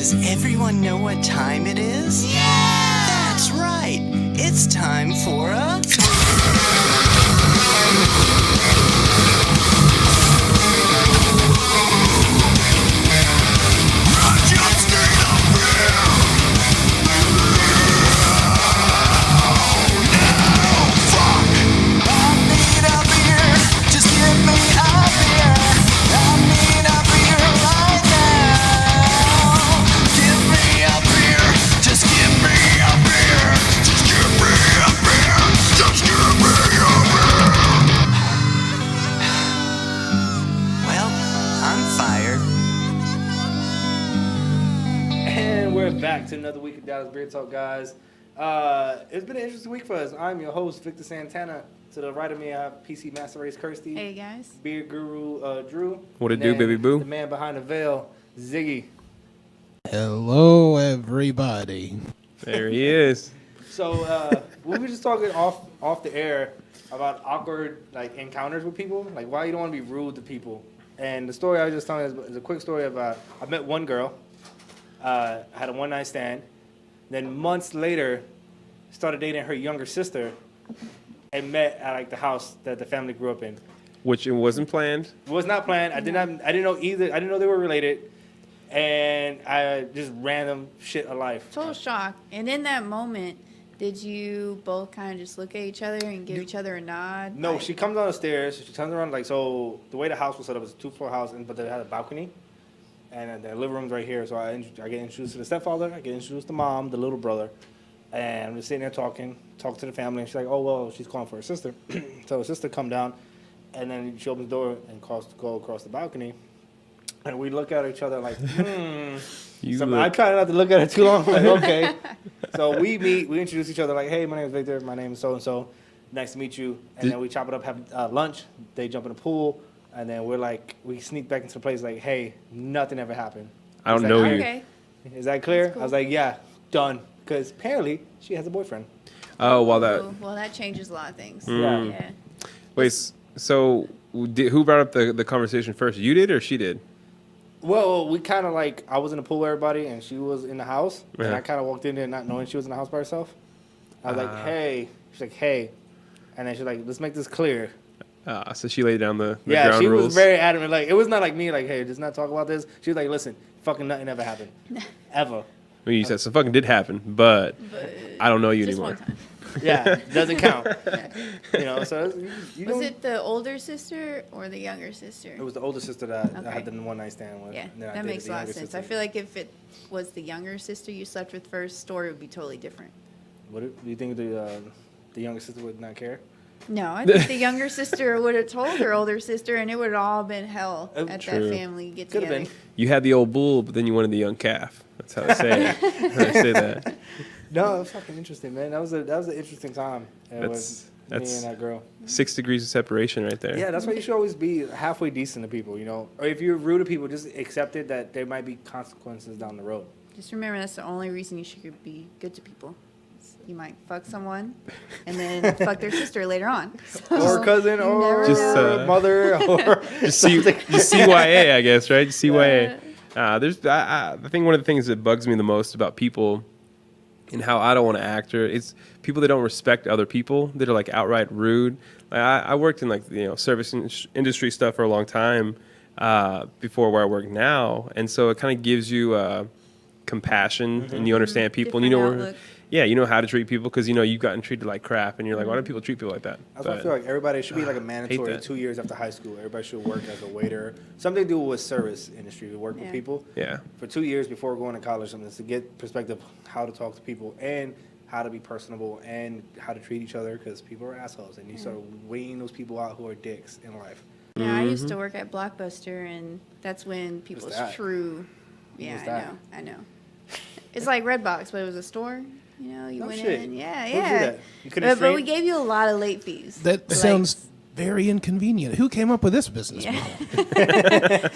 Does everyone know what time it is? Yeah! That's right. It's time for a... Back to another week of Dallas Beertalk, guys. It's been an interesting week for us. I'm your host, Victor Santana. To the right of me, I have PC Master Race Kirsty. Hey, guys. Beer Guru Drew. What it do, baby boo? The man behind the veil, Ziggy. Hello, everybody. There he is. So we were just talking off the air about awkward encounters with people, like why you don't want to be rude to people. And the story I was just telling is a quick story of I met one girl. Had a one-night stand. Then months later, started dating her younger sister, and met at the house that the family grew up in. Which it wasn't planned. It was not planned. I didn't know either. I didn't know they were related, and I just random shit of life. Total shock. And in that moment, did you both kind of just look at each other and give each other a nod? No, she comes down the stairs. She turns around so the way the house was set up was a 2-floor house, but they had a balcony. And the living room's right here, so I get introduced to the stepfather, I get introduced to mom, the little brother, and I'm just sitting there talking to the family, and she's like, oh, well, she's calling for her sister. So her sister come down, and then she opens the door and go across the balcony, and we look at each other like, I try not to look at her too long, like, okay. So we meet, we introduce each other like, hey, my name is Victor, my name is so-and-so, nice to meet you, and then we chop it up, have lunch, they jump in the pool, and then we sneak back into the place like, hey, nothing ever happened. I don't know you. Okay. Is that clear? Cool. I was like, yeah, done. Because apparently she has a boyfriend. Oh, well, that changes a lot of things. Yeah. Wait, so who brought up the conversation first? You did or she did? Well, we kind of I was in the pool with everybody, and she was in the house. Yeah. And I kind of walked in there not knowing she was in the house by herself. I was like, hey. She's like, hey. And then she's like, let's make this clear. So she laid down the yeah, ground she rules. was very adamant. It was not like me, hey, just not talk about this. She was like, listen, fucking nothing ever happened. Ever. I mean, you said some fucking did happen, but I don't know you just anymore. One time. Yeah, doesn't count. So was it the older sister or the younger sister? It was the older sister that I had the one-night stand with. Yeah, that makes a lot of sense. I feel like if it was the younger sister you slept with first, story would be totally different. Do you think the younger sister would not care? No, I think the younger sister would have told her older sister, and it would have all been hell at that family get together. Been. You had the old bull, but then you wanted the young calf. That's how they say it. How they say that. No, it was fucking interesting, man. That was an interesting time. That's me and that girl. 6 degrees of separation right there. Yeah, that's why you should always be halfway decent to people, Or if you're rude to people, just accept it that there might be consequences down the road. Just remember that's the only reason you should be good to people. You might fuck someone and then fuck their sister later on. So or cousin, or just mother, or just CYA, I guess, right? Just CYA. I think one of the things that bugs me the most about people and how I don't want to act it's people that don't respect other people, that are outright rude. I worked in service industry stuff for a long time before where I work now, and so it kind of gives you compassion and you understand people and you know how to treat people because you've gotten treated like crap and you're like, why do people treat people like that? That's why I feel like everybody should be a mandatory 2 years after high school. Everybody should work as a waiter. Something to do with service industry, to work with people. Yeah. For 2 years before going to college, something to get perspective how to talk to people and how to be personable and how to treat each other because people are assholes and you start weighing those people out who are dicks in life. Yeah, I used to work at Blockbuster and that's when people's true. Yeah, I know. It's like Redbox, but it was a store. You went in. Yeah. But we gave you a lot of late fees. That sounds very inconvenient. Who came up with this business model?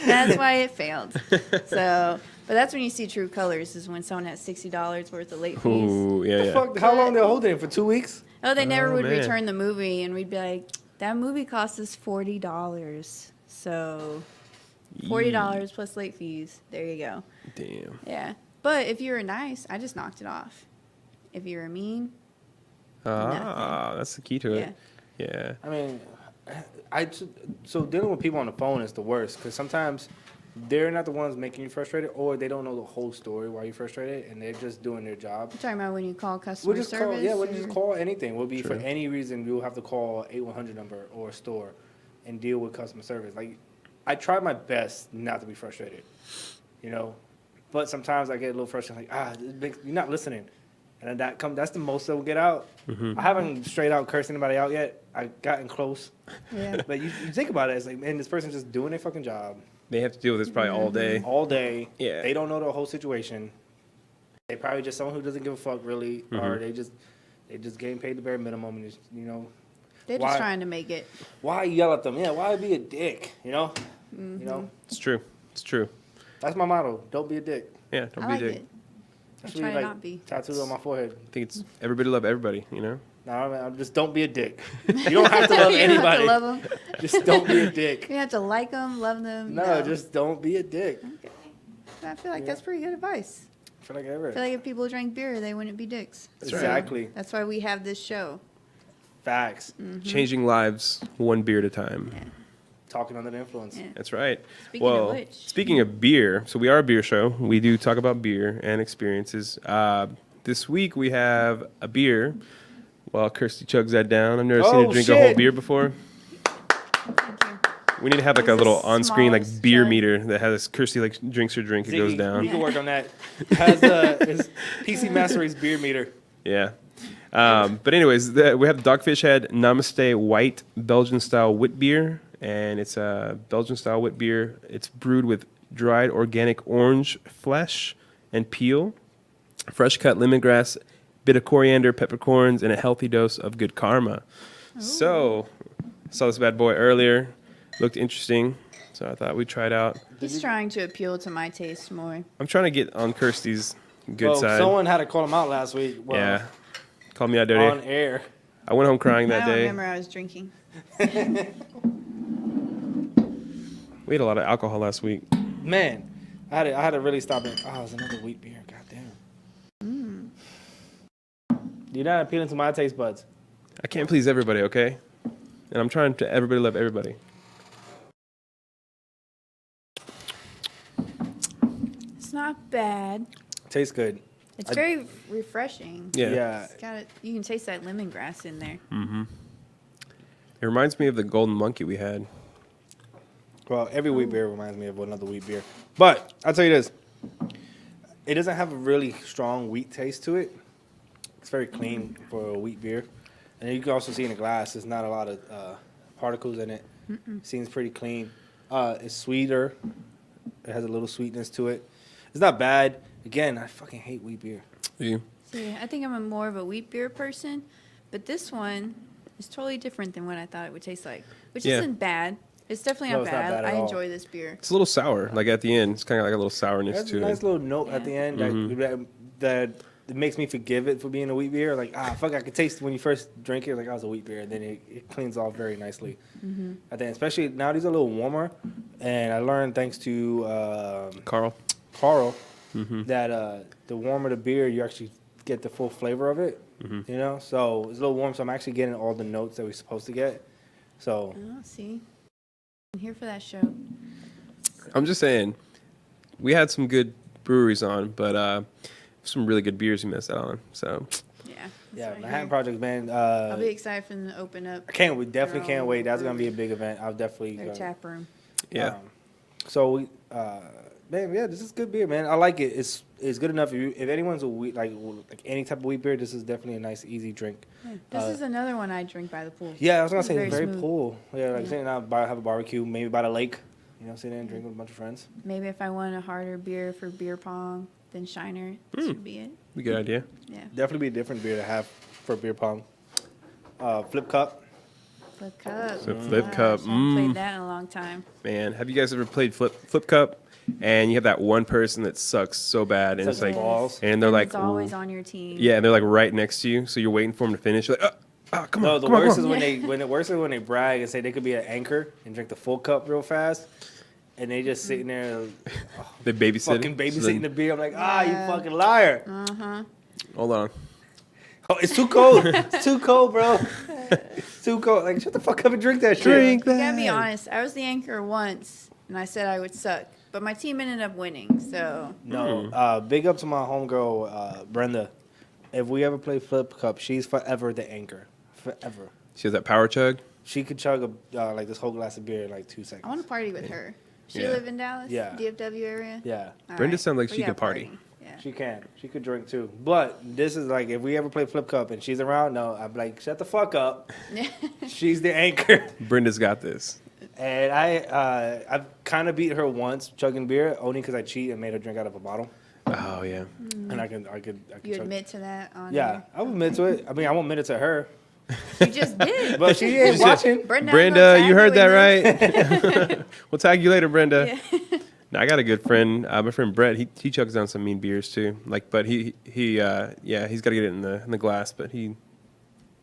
That's why it failed. But that's when you see true colors is when someone has $60 worth of late fees. Ooh, yeah. Fuck, how long they holding it? For 2 weeks? Oh, they never would return the movie, and we'd be like, that movie cost us $40. So $40 plus late fees. There you go. Damn. Yeah. But if you were nice, I just knocked it off. If you were mean, that's the key to it. Yeah. I mean, so dealing with people on the phone is the worst because sometimes they're not the ones making you frustrated, or they don't know the whole story why you're frustrated, and they're just doing their job. you're talking about when you call customer service? We'll just call anything. We'll be for any reason. We'll have to call 8100 number or a store and deal with customer service. Like, I try my best not to be frustrated, you know, but sometimes I get a little frustrated. Like, you're not listening, and that's the most that will get out. I haven't straight out cursed anybody out yet. I gotten close, but you think about it, it's like, man, this person's just doing their fucking job. They have to deal with this probably all day. All day. Yeah. They don't know the whole situation. They probably just someone who doesn't give a fuck really, or they just getting paid the bare minimum, and just, you know. They're just trying to make it. Why yell at them? Yeah, why be a dick? You know. You know. It's true. It's true. That's my motto. Don't be a dick. Yeah, don't I be like a dick. it. I That's try really, to not be. Tattooed on my forehead. I think it's everybody love everybody, you know? No, I'm just don't be a dick. You don't have to love You don't anybody. have to love them. Just don't be a dick. You have to like them, love them. No, just don't be a dick. Okay. I feel like that's pretty good advice. I feel like I feel like if people drank beer, they wouldn't be dicks. Exactly. That's why we have this show. Facts. Changing lives one beer at a time. Yeah. Talking under the influence. Yeah. That's right. Speaking of which. Speaking of beer, so we are a beer show. We do talk about beer and experiences. This week we have a beer. While Kirsty chugs that down, I've never seen her drink a whole beer before. Thank you. We need to have like This a little is the on-screen like smallest beer jug. meter that has Kirsty like drinks her drink, it goes Ziggy, down. You can work on that. Has his PC Master Race beer meter. Yeah. But anyways, we have the Dogfish Head Namaste White Belgian style wit beer, and it's a Belgian style wit beer. It's brewed with dried organic orange flesh and peel, fresh cut lemongrass, bit of coriander, peppercorns, and a healthy dose of good karma. Ooh. So, saw this bad boy earlier, looked interesting, so I thought we'd try it out. He's trying to appeal to my taste more. I'm trying to get on Kirsty's good side. Someone had to call him out last week. Well, Yeah, called me out dirty. on air. I went home crying I that don't day. remember I was drinking. We had a lot of alcohol last week. Man, I had to really stop it. Oh, it was another wheat beer. Goddamn. You're not appealing to my taste buds. I can't please everybody, okay? And I'm trying to everybody love everybody. It's not bad. Tastes good. It's very refreshing. Yeah. It's got you can taste that lemongrass in there. It reminds me of the Golden Monkey we had. Well, every wheat beer reminds me of another wheat beer. But I'll tell you this. It doesn't have a really strong wheat taste to it. It's very clean for a wheat beer. And you can also see in the glass, there's not a lot of particles in it. Seems pretty clean. It's sweeter. It has a little sweetness to it. It's not bad. Again, I fucking hate wheat beer. You? See, I think I'm more of a wheat beer person, but this one is totally different than what I thought it would taste like, which Yeah. isn't bad. It's definitely No, not it's not bad. bad at I all. enjoy this beer. It's a little sour. Like at the end, it's kind of like a little sourness There's a to nice it. little note at the end that it makes me forgive it for being a wheat beer. Like, fuck, I could taste when you first drink it, like, I was a wheat beer. And then it cleans off very nicely. I think, especially now these are a little warmer. And I learned thanks to Carl. that the warmer the beer, you actually get the full flavor of it. You know? So it's a little warm, so I'm actually getting all the notes that we're supposed to get. So, Oh, see, I'm here for that show. I'm just saying, we had some good breweries on, but some really good beers we missed out on. So Yeah. that's yeah, what I Manhattan hear. Project, man. I'll be excited for them to open up We definitely their can't own wait. That's going to be a brewery. big event. I'll definitely their tap room. yeah, So we, man, yeah, this is good beer, man. I like it. It's good enough. If anyone's a wheat like any type of wheat beer, this is definitely a nice, easy drink. Yeah. This is another one I drink by the pool. Yeah, I was gonna It's say very it's very smooth. cool. Yeah, like Yeah. sitting out, have a barbecue, maybe by the lake. You know, sit there and drink with a bunch of friends. Maybe if I want a harder beer for beer pong than Shiner, this would be it. a good idea. Yeah. Definitely be a different beer to have for beer pong. Flip cup. Flip cup. So Flip Cup, I haven't played that in a long time. Man, have you guys ever played Flip Cup? And you have that one person that sucks so bad, and Sucks it's like, balls. and they're like, It's always on your team. yeah, and they're like right next to you, so you're waiting for them to finish. You're like, come on, No, the come on, worst come is on. when they brag and say they could be an anchor and drink the full cup real fast. and they just sitting there, They babysitting. fucking babysitting the beer. I'm like, you fucking liar. Hold on. Oh, it's too cold. It's too cold, bro. It's too cold. Like, shut the fuck up and drink that shit. You gotta be honest. I was the anchor once, and I said I would suck, but my team ended up winning. So No, big up to my homegirl, Brenda. If we ever play Flip Cup, she's forever the anchor. Forever. She has that power chug. She could chug like this whole glass of beer in like 2 seconds. I want to party with her. She Yeah. live in Dallas, Yeah. DFW area. Yeah, All Brenda right. sounds like We she gotta could party. Yeah. she can. She could drink too. But this is like, if we ever play Flip Cup and she's around, no, I'm like, shut the fuck up. She's the anchor. Brenda's got this. And I've kind of beat her once chugging beer, only because I cheat and made her drink out of a bottle. Oh yeah. And I could You chug. admit to that on Yeah, here? I will admit to it. I mean, I won't admit it to her, You just did. but she ain't watching. Brenda, Brenda, you heard that right? right? We'll tag you later, Brenda. No, I got a good friend. My friend Brett. He chugs down some mean beers too. Like, but he's got to get it in the glass. But he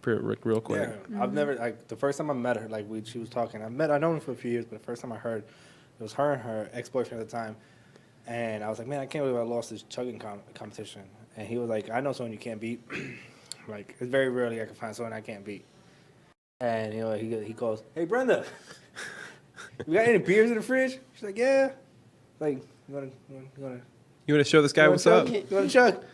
real quick. Yeah, I've never like the first time I met her, like she was talking. I've known her for a few years, but the first time I heard, it was her and her ex-boyfriend at the time, and I was like, man, I can't believe I lost this chugging competition. And he was like, I know someone you can't beat. Like, it's very rarely I can find someone I can't beat. And he goes, hey Brenda, you got any beers in the fridge? She's like, yeah. Like, you wanna You want to show this guy what's up? You want to chug?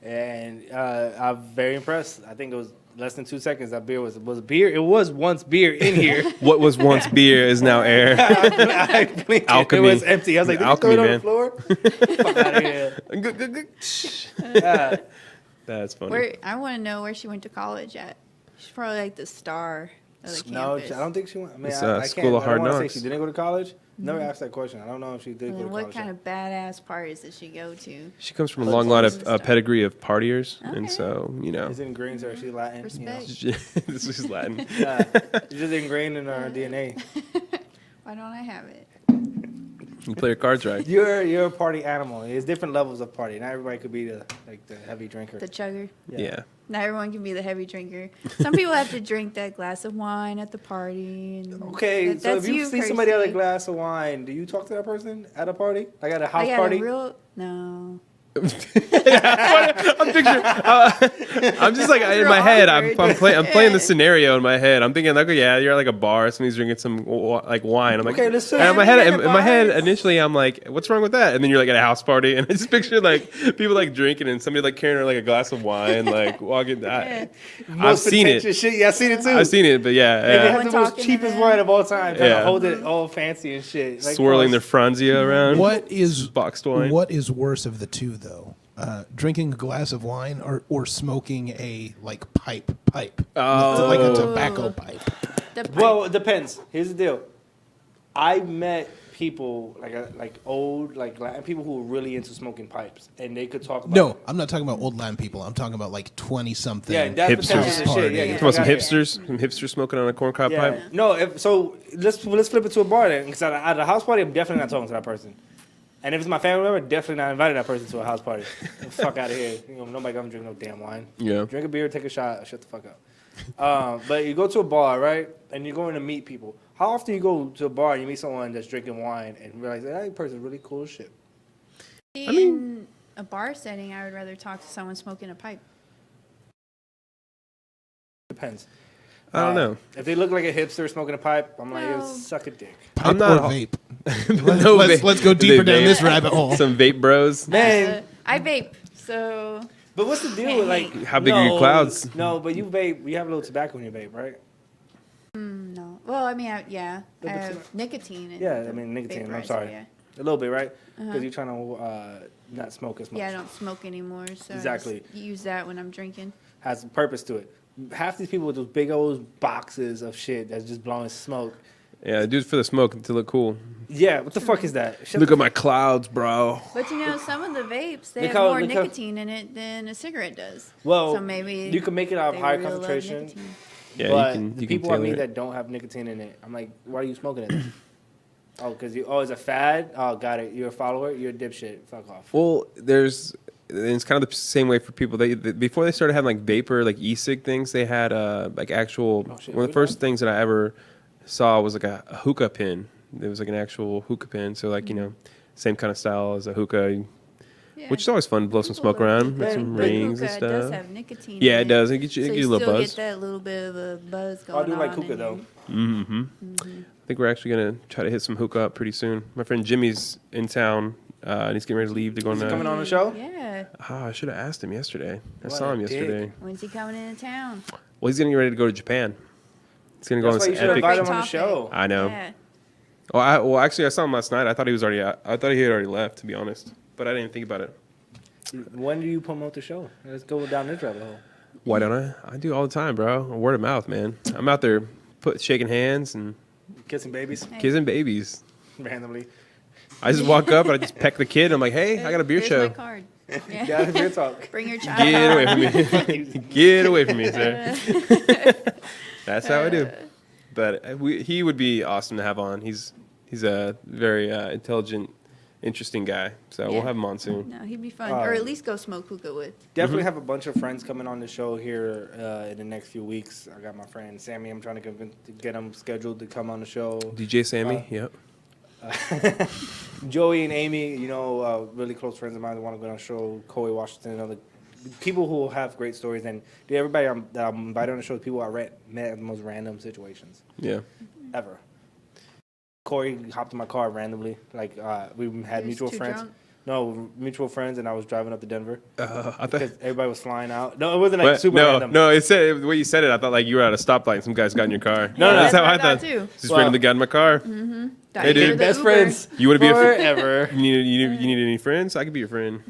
And I'm very impressed. I think it was less than 2 seconds. That beer was beer. It was once beer in here. What was once beer is now air. I blinked. Alchemy. It was empty. I was like, did Alchemy, you throw it on man. the floor? Fuck out of here. Yeah. That's funny. I want to know where she went to college at. She's probably like the star of the No, I campus. don't think she went. I mean, It's, I can't. School of I Hard don't want to Knocks. say she didn't go to college. Never asked that question. I don't know if she did And go to what college. kind of badass parties did she go to? She comes from a long line of Stuff. pedigree of partiers, and Okay. so It's ingrained in her. She's Latin. Respect. this is Latin. Yeah, it's just ingrained in her DNA. Why don't I have it? You play your cards right. You're a party animal. There's different levels of party. Not everybody could be the heavy drinker. The chugger. Yeah. Not everyone can be the heavy drinker. Some people have to drink that glass of wine at the party. And Okay, so that's if you see somebody Kirsty. have a glass of wine, do you talk to that person at a party? Like at a house I got party? a real no. I'm picturing. I'm just like in my head. I'm playing the scenario in my head. I'm thinking like, yeah, you're at like a bar. Somebody's drinking some like wine. I'm like, Okay, let's say- and in my head Bars. initially, I'm like, what's wrong with that? And then you're like at a house party, and I just picture like people like drinking and somebody like carrying like a glass of wine, like walking. I've Most seen it. pretentious shit. Yeah, I've seen it too. I've seen it, but And they yeah, have the Everyone most talking cheapest to them. wine of all time. Trying Yeah. to hold it all fancy and shit. Like, swirling their oh, franzia around. What is boxed wine? What is worse of the two, though? Drinking a glass of wine or smoking a like pipe, Oh. like a tobacco pipe. The pipe. Well, it depends. Here's the deal. I met people like old Latin people who were really into smoking pipes, and they could talk about No, I'm not talking about old Latin people. I'm talking about like 20-something. Yeah, that's Hipsters. pretentious as shit. Yeah, Yeah. get Talking about the some fuck outta here. hipsters, some hipsters smoking on a corncob Yeah. pipe. No, so let's flip it to a bar then. Because at a house party, I'm definitely not talking to that person. And if it's my family member, definitely not inviting that person to a house party. Get the fuck out of here. Nobody gonna drink no damn wine. Yeah. Drink a beer, take a shot, shut the fuck up. But you go to a bar, right? And you're going to meet people. How often you go to a bar and you meet someone that's drinking wine and realize that person's really cool as shit? In a bar setting, I would rather talk to someone smoking a pipe. Depends. I don't know. If they look like a hipster smoking a pipe, I'm like, No. yo, suck a dick. Pipe I'm not or a- vape. No let's, vape. let's go They deeper down vape. this rabbit hole. Some vape bros. Man, I vape, so but what's the deal with like... How big are your clouds? No, but you vape, you have a little tobacco in your vape, right? no. Well, I mean, I But the have nicotine. In Yeah, the I mean, nicotine, I'm vaporizer, sorry. Yeah. A little bit, right? Because you're trying to not smoke as much. Yeah, I don't smoke anymore, so Exactly. I just use that when I'm drinking. Has a purpose to it. Half these people with those big old boxes of shit that's just blowing smoke. Yeah, do it for the smoke to look cool. Yeah, what the fuck is that? Shut Look the at my clouds, bro. But you know, some of the vapes they Look have how- more look how- nicotine in it than a cigarette does. Well, so maybe you can make it out of they higher really love concentration. nicotine. Yeah, but you can. the You people can I meet tailor it. that don't have nicotine in it, I'm like, why are you smoking it? then? Oh, because it's a fad? Oh, got it. You're a follower? You're a dipshit. Fuck off. Well, it's kind of the same way for people. Before they started having like vapor, like e-cig things, they had like actual. Oh, shit, One of the we first things that I ever saw was like a hookah pin It was like an actual hookah pen. So like, same kind of style as a hookah, Yeah. which is always fun to blow some smoke around, with some rings and Hookah does stuff. have nicotine. Yeah, in it does. It gets you, so it you gives you a little still buzz. get that little bit of a buzz going I on. do like hookah in though. I think we're actually gonna try to hit some hookah up pretty soon. My friend Jimmy's in town, and he's getting ready to leave to go on. Is he coming on the show? Yeah. I should have asked him yesterday. I What saw a him dick. yesterday. When's he coming into town? Well, he's getting ready to go to Japan. He's gonna go That's on why this you should epic. invite him Great on the topic. show. I know. Yeah. Well, actually, I saw him last night. I thought he was already. I thought he had already left, to be honest. But I didn't think about it. When do you promote the show? Let's go down this rabbit hole. Why don't I? I do all the time, bro. Word of mouth, man. I'm out there shaking hands and Kissing babies kissing babies. randomly. I just walk up and I just peck the kid. And I'm like, hey, I got a beer Here's show. my card. Yeah. Yeah, beer talk. Bring your child. Get away from me. Get away from me, sir. That's how I do. But he would be awesome to have on. He's a very intelligent, interesting guy. So we'll Yeah. have him on soon. No, he'd be fun. Or at least go smoke hookah with. Definitely have a bunch of friends coming on the show here in the next few weeks. I got my friend Sammy. I'm trying to get him scheduled to come on the show. DJ Sammy, yep. Joey and Amy, really close friends of mine that want to go on the show. Corey Washington, other people who have great stories. And everybody that I'm invited on the show is people I met in the most random situations Yeah. ever. Corey hopped in my car randomly. Like we had He was mutual too friends. drunk? No, mutual friends, and I was driving up to Denver I thought. because everybody was flying out. No, it wasn't like What? super no, random. no. It said the way you said it. I thought like you were at a stoplight and some guys got in your car. No, Yeah, no. That's how what I thought. too. Just Well- randomly got in my car. Thought Hey, you dude. did the Best Uber. friends. You want to be a friend? forever. You need any friends? I could be your friend.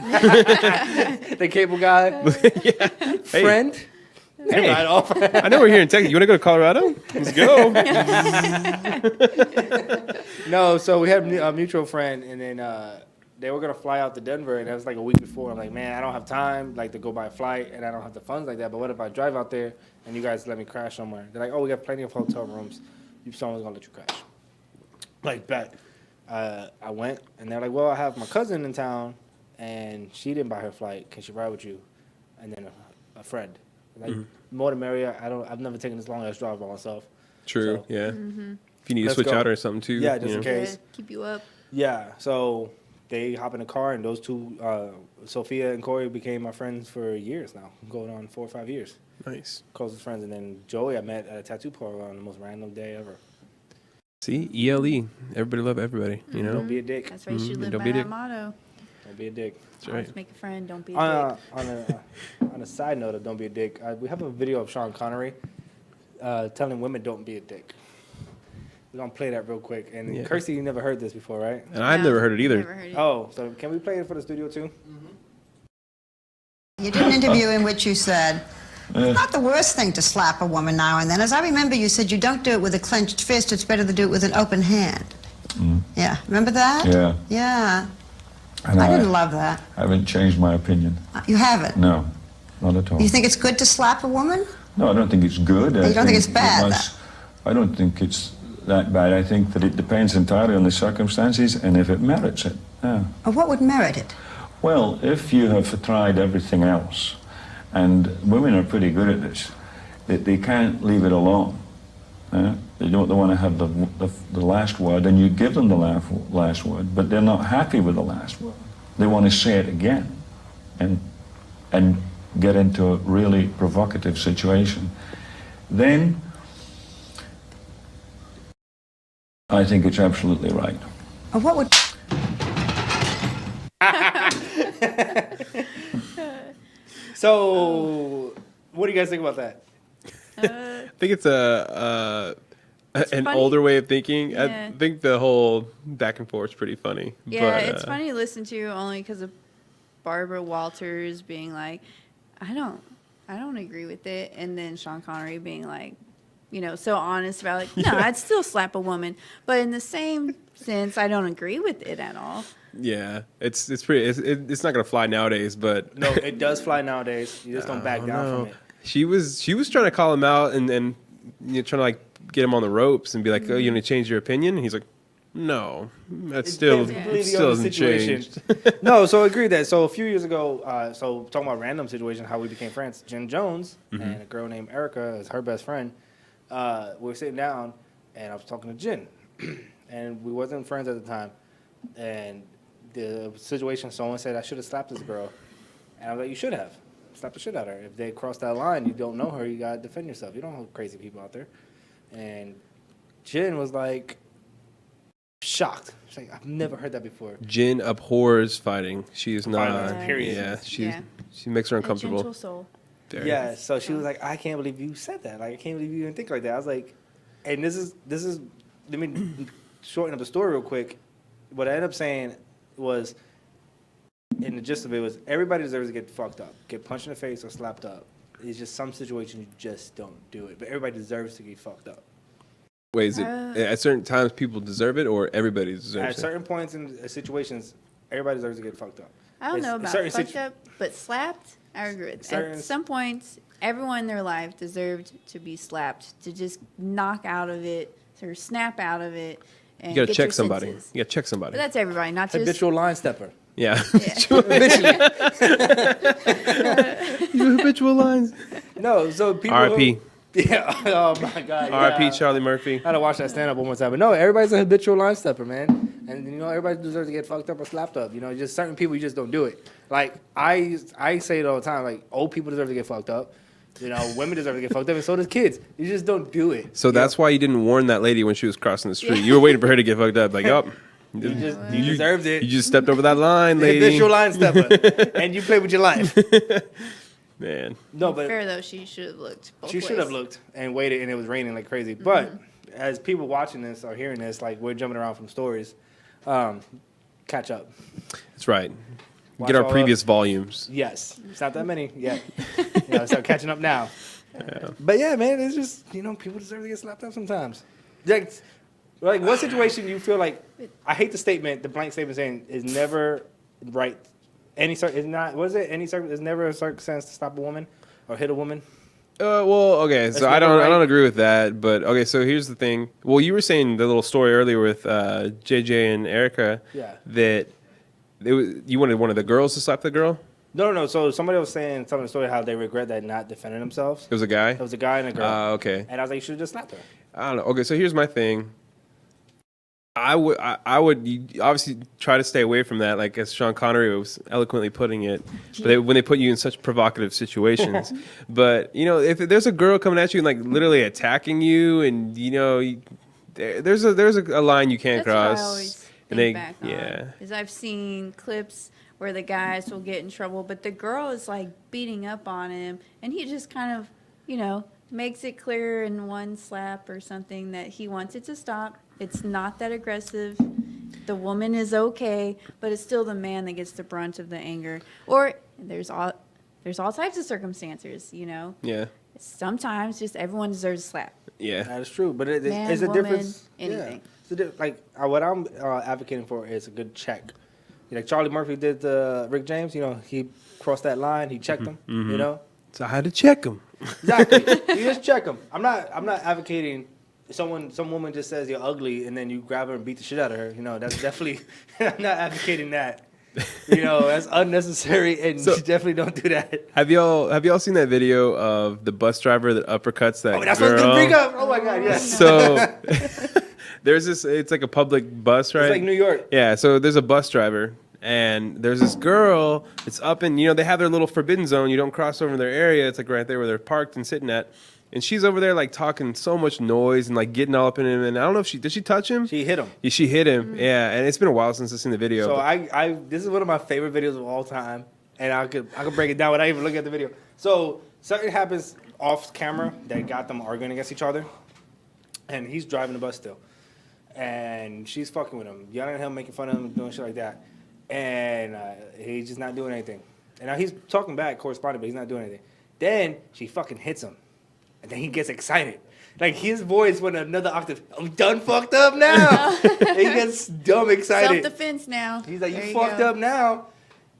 The cable guy. Hey, Friend. Hey. Right off. I know we're here in Texas. You want to go to Colorado? Let's go. No, so we had a mutual friend, and then they were gonna fly out to Denver, and that was like a week before. I'm like, man, I don't have time like to go buy a flight, and I don't have the funds like that. But what if I drive out there and you guys let me crash somewhere? They're like, oh, we got plenty of hotel rooms. Someone's gonna let you crash. Like, bet. I went, and they're like, well, I have my cousin in town, and she didn't buy her flight. Can she ride with you? And then a friend. Like, more the merrier. I've never taken this long ass drive by myself. True. So- Yeah. If you need to Let's switch go. out or something too. Yeah, just in Yeah, case. keep you up. Yeah, so they hop in the car, and those two, Sophia and Corey, became my friends for years now, going on 4 or 5 years. Nice. Closest friends. And then Joey, I met at a tattoo parlor on the most random day ever. See, ELE. Everybody love everybody. You know. Don't be a dick. That's why you should live Don't by be a that dick. motto. Don't be a dick. That's Always right. make a friend. Don't be a On dick. a side note of don't be a dick, we have a video of Sean Connery telling women don't be a dick. We're going to play that real quick. And Yeah. Kirsty, you never heard this before, right? And I've No, never heard it either. Never heard it. Oh, so can we play it for the studio too? You did an interview in which you said, it's not the worst thing to slap a woman now and then. As I remember, you said you don't do it with a clenched fist, it's better to do it with an open hand. Yeah, remember that? Yeah. Yeah. And I didn't love that. haven't changed my opinion. You haven't? No, not at all. You think it's good to slap a woman? No, I don't think it's good. You don't think it's bad, I don't think it's that bad. I think that it depends entirely on the circumstances and if it merits it. Yeah. Or what would merit it? Well, if you have tried everything else, and women are pretty good at this, that they can't leave it alone. They don't want to have the last word, and you give them the last word, but they're not happy with the last word. They want to say it again, and get into a really provocative situation. Then I think it's absolutely right. Or what would... So, what do you guys think about that? I think it's an funny. older way of thinking. Yeah. I think the whole back and forth is pretty funny. Yeah, but, it's funny to listen to only because of Barbara Walters being like, I don't agree with it, and then Sean Connery being like, so honest about like, no, I'd still slap a woman, but in the same sense, I don't agree with it at all. Yeah, it's pretty. It's not gonna fly nowadays, but No, it does fly nowadays. You just don't back down from it. She was trying to call him out and trying to like get him on the ropes and be like, oh, you gonna change your opinion? And he's like, no, that's still depends it completely still on the hasn't situation. changed. No, so I agree with that. So a few years ago, so talking about random situation, how we became friends. Jen Jones and a girl named Erica is her best friend. We were sitting down, and I was talking to Jen, and we wasn't friends at the time. And the situation, someone said I should have slapped this girl, and I was like, you should have. Slap the shit out of her. If they cross that line, you don't know her, you gotta defend yourself. You don't know crazy people out there. And Jen was like shocked. She's like, I've never heard that before. Jen abhors fighting. She is not. Violence, period. Yeah, she makes her uncomfortable. A gentle soul. Very. Yeah, so she was like, I can't believe you said that. Like, I can't believe you even think like that. I was like, and this is let me shorten up the story real quick. What I ended up saying was, and the gist of it was, everybody deserves to get fucked up, get punched in the face or slapped up. It's just some situations you just don't do it, but everybody deserves to get fucked up. Wait, is it at certain times people deserve it, or everybody deserves it? At certain points in situations, everybody deserves to get fucked up. I don't know about fucked up, but slapped, I agree. At some points, everyone in their life deserved to be slapped, to just knock out of it, or snap out of it. And you gotta check your somebody. senses. You gotta check somebody. But that's everybody, not just Habitual line stepper. Yeah. Yeah. You habitual lines. No, so people. R.I.P. Yeah. Oh my God. R.I.P. Yeah. Charlie Murphy. I gotta watch that stand up one more time. But no, everybody's a habitual line stepper, man. And you know, everybody deserves to get fucked up or slapped up. You know, just certain people you just don't do it. Like I say it all the time. Like old people deserve to get fucked up. You know, women deserve to get fucked up, and so does kids. You just don't do it. So that's why you didn't warn that lady when she was crossing the street. You were waiting for her to get fucked up. Like, oh, You deserved it. You just stepped over that line, lady. Habitual line stepper, and you played with your life. Man. No, but fair though, she should have looked. she should have looked and waited, and it was raining like crazy. But as people watching this or hearing this, like we're jumping around from stories, catch up. That's right. Watch Get our all previous volumes. Yes, it's not that many yet. Start catching up now. Yeah. But yeah, man, it's just people deserve to get slapped up sometimes. Like what situation you feel like? I hate the blank statement saying is never right. It's never a circumstance to stop a woman or hit a woman. Well, okay, so I don't agree with that, but okay, so here's the thing. Well, you were saying the little story earlier with JJ and Erica. Yeah. That you wanted one of the girls to slap the girl. No. So somebody was telling the story how they regret that not defending themselves. It was a guy. It was a guy and a girl. Okay. And I was like, you should have just slapped her. I don't know. Okay, so here's my thing. I would obviously try to stay away from that, like as Sean Connery was eloquently putting it. But when they put you in such provocative situations, but if there's a girl coming at you and like literally attacking you, and there's a line you can't cross. What I always and think back on, is I've seen clips where the guys will get in trouble, but the girl is like beating up on him, and he just kind of makes it clear in one slap or something that he wants it to stop. It's not that aggressive. The woman is okay, but it's still the man that gets the brunt of the anger. Or there's all types of circumstances, Yeah. Sometimes just everyone deserves a slap. Yeah. That is true, but it's a woman, difference. anything. Yeah. What I'm advocating for is a good check. Like Charlie Murphy did Rick James. He crossed that line. He checked him. So I had to check him. Exactly. You just check him. I'm not advocating. Some woman just says you're ugly and then you grab her and beat the shit out of her. That's definitely. I'm not advocating that. That's unnecessary, and you definitely don't do that. Have y'all seen that video of the bus driver that uppercuts that girl? Oh, that's what's gonna bring up. Oh my God, yes. So there's this. It's like a public bus, right? It's like New York. Yeah. So there's a bus driver, and there's this girl. It's up in they have their little forbidden zone. You don't cross over their area. It's like right there where they're parked and sitting at. And she's over there like talking so much noise and like getting all up in him. And I don't know if did she touch him? She hit him. Yeah, she hit him. Yeah, and it's been a while since I've seen the video. So this is one of my favorite videos of all time, and I could break it down without even looking at the video. So something happens off camera that got them arguing against each other, and he's driving the bus still, and she's fucking with him, yelling at him, making fun of him, doing shit like that, and he's just not doing anything. And now he's talking back, corresponding, but he's not doing anything. Then she fucking hits him. And then he gets excited. Like, his voice went another octave. I'm done fucked up now. He gets dumb excited. Self-defense now. He's like, you fucked up now.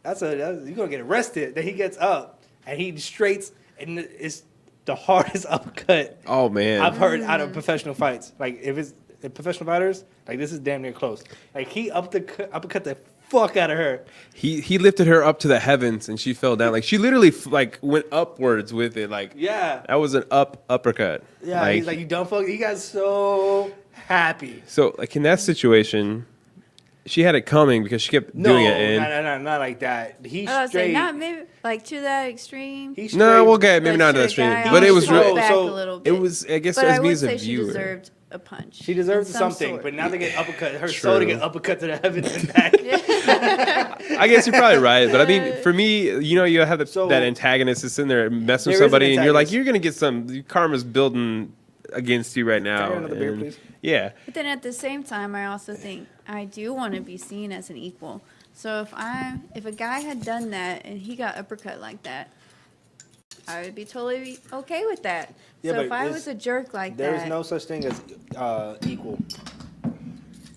You're going to get arrested. Then he gets up, and he straights, and it's the hardest uppercut I've heard out of professional fights. Like, if it's professional fighters, like, this is damn near close. Like, he uppercut the fuck out of her. He lifted her up to the heavens and she fell down. Like she literally went upwards with it. Like yeah, that was an uppercut. Yeah, he's like, you dumb fuck. He got so happy. So, like in that situation, she had it coming because she kept doing it. And not like that. He I was straight. saying not maybe like to that extreme. He straight. no, okay, maybe but not to to the that extreme, guy, but it I was pulled real. back so a little It bit. was, I guess, But as I me would as a say she viewer. deserved a punch. She deserved in some something, sort. but now they get uppercut. Her True. soul to get uppercut to the heavens and back. I guess you're probably right, but I mean, for me, you know, you have So- that antagonist that's in there messing with There is an somebody, and you're like, antagonist. you're gonna get some karma's building against you right now. Can I get another beer, and- please? Yeah, But then at the same time, I also think I do want to be seen as an equal. So if a guy had done that and he got uppercut like that, I would be totally okay with that. Yeah, so but if I it's- was a jerk like There that, is no such thing as equal.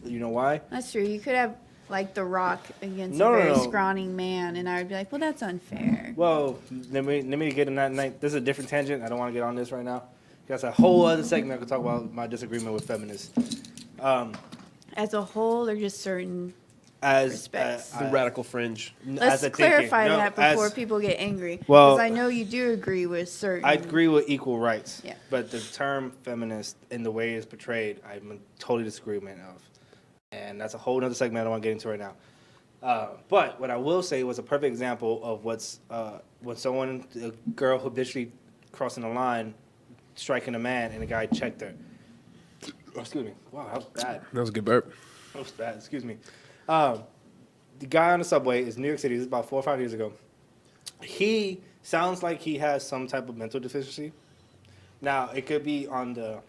You know why? that's true. You could have like The Rock against No, a no, very no. scrawny man, and I would be like, well, that's unfair. Well, let me get in that night. This is a different tangent. I don't want to get on this right now. That's a whole other segment. I could talk about my disagreement with feminists. As a whole, or just certain. As Respects. the radical fringe. Let's as a clarify thinking. No, that before as- people get angry. Well- Because I know you do agree with certain. I agree with equal rights. Yeah. But the term feminist and the way it's portrayed, I'm in total disagreement of. And that's a whole other segment I don't want to get into right now. But what I will say was a perfect example of what's when someone, a girl habitually crossing the line, striking a man, and a guy checked her. Oh, excuse me. Wow, that was bad. That was a good burp. That was bad. Excuse me. The guy on the subway is New York City. This is about 4 or 5 years ago. He sounds like he has some type of mental deficiency. Now, it could be on the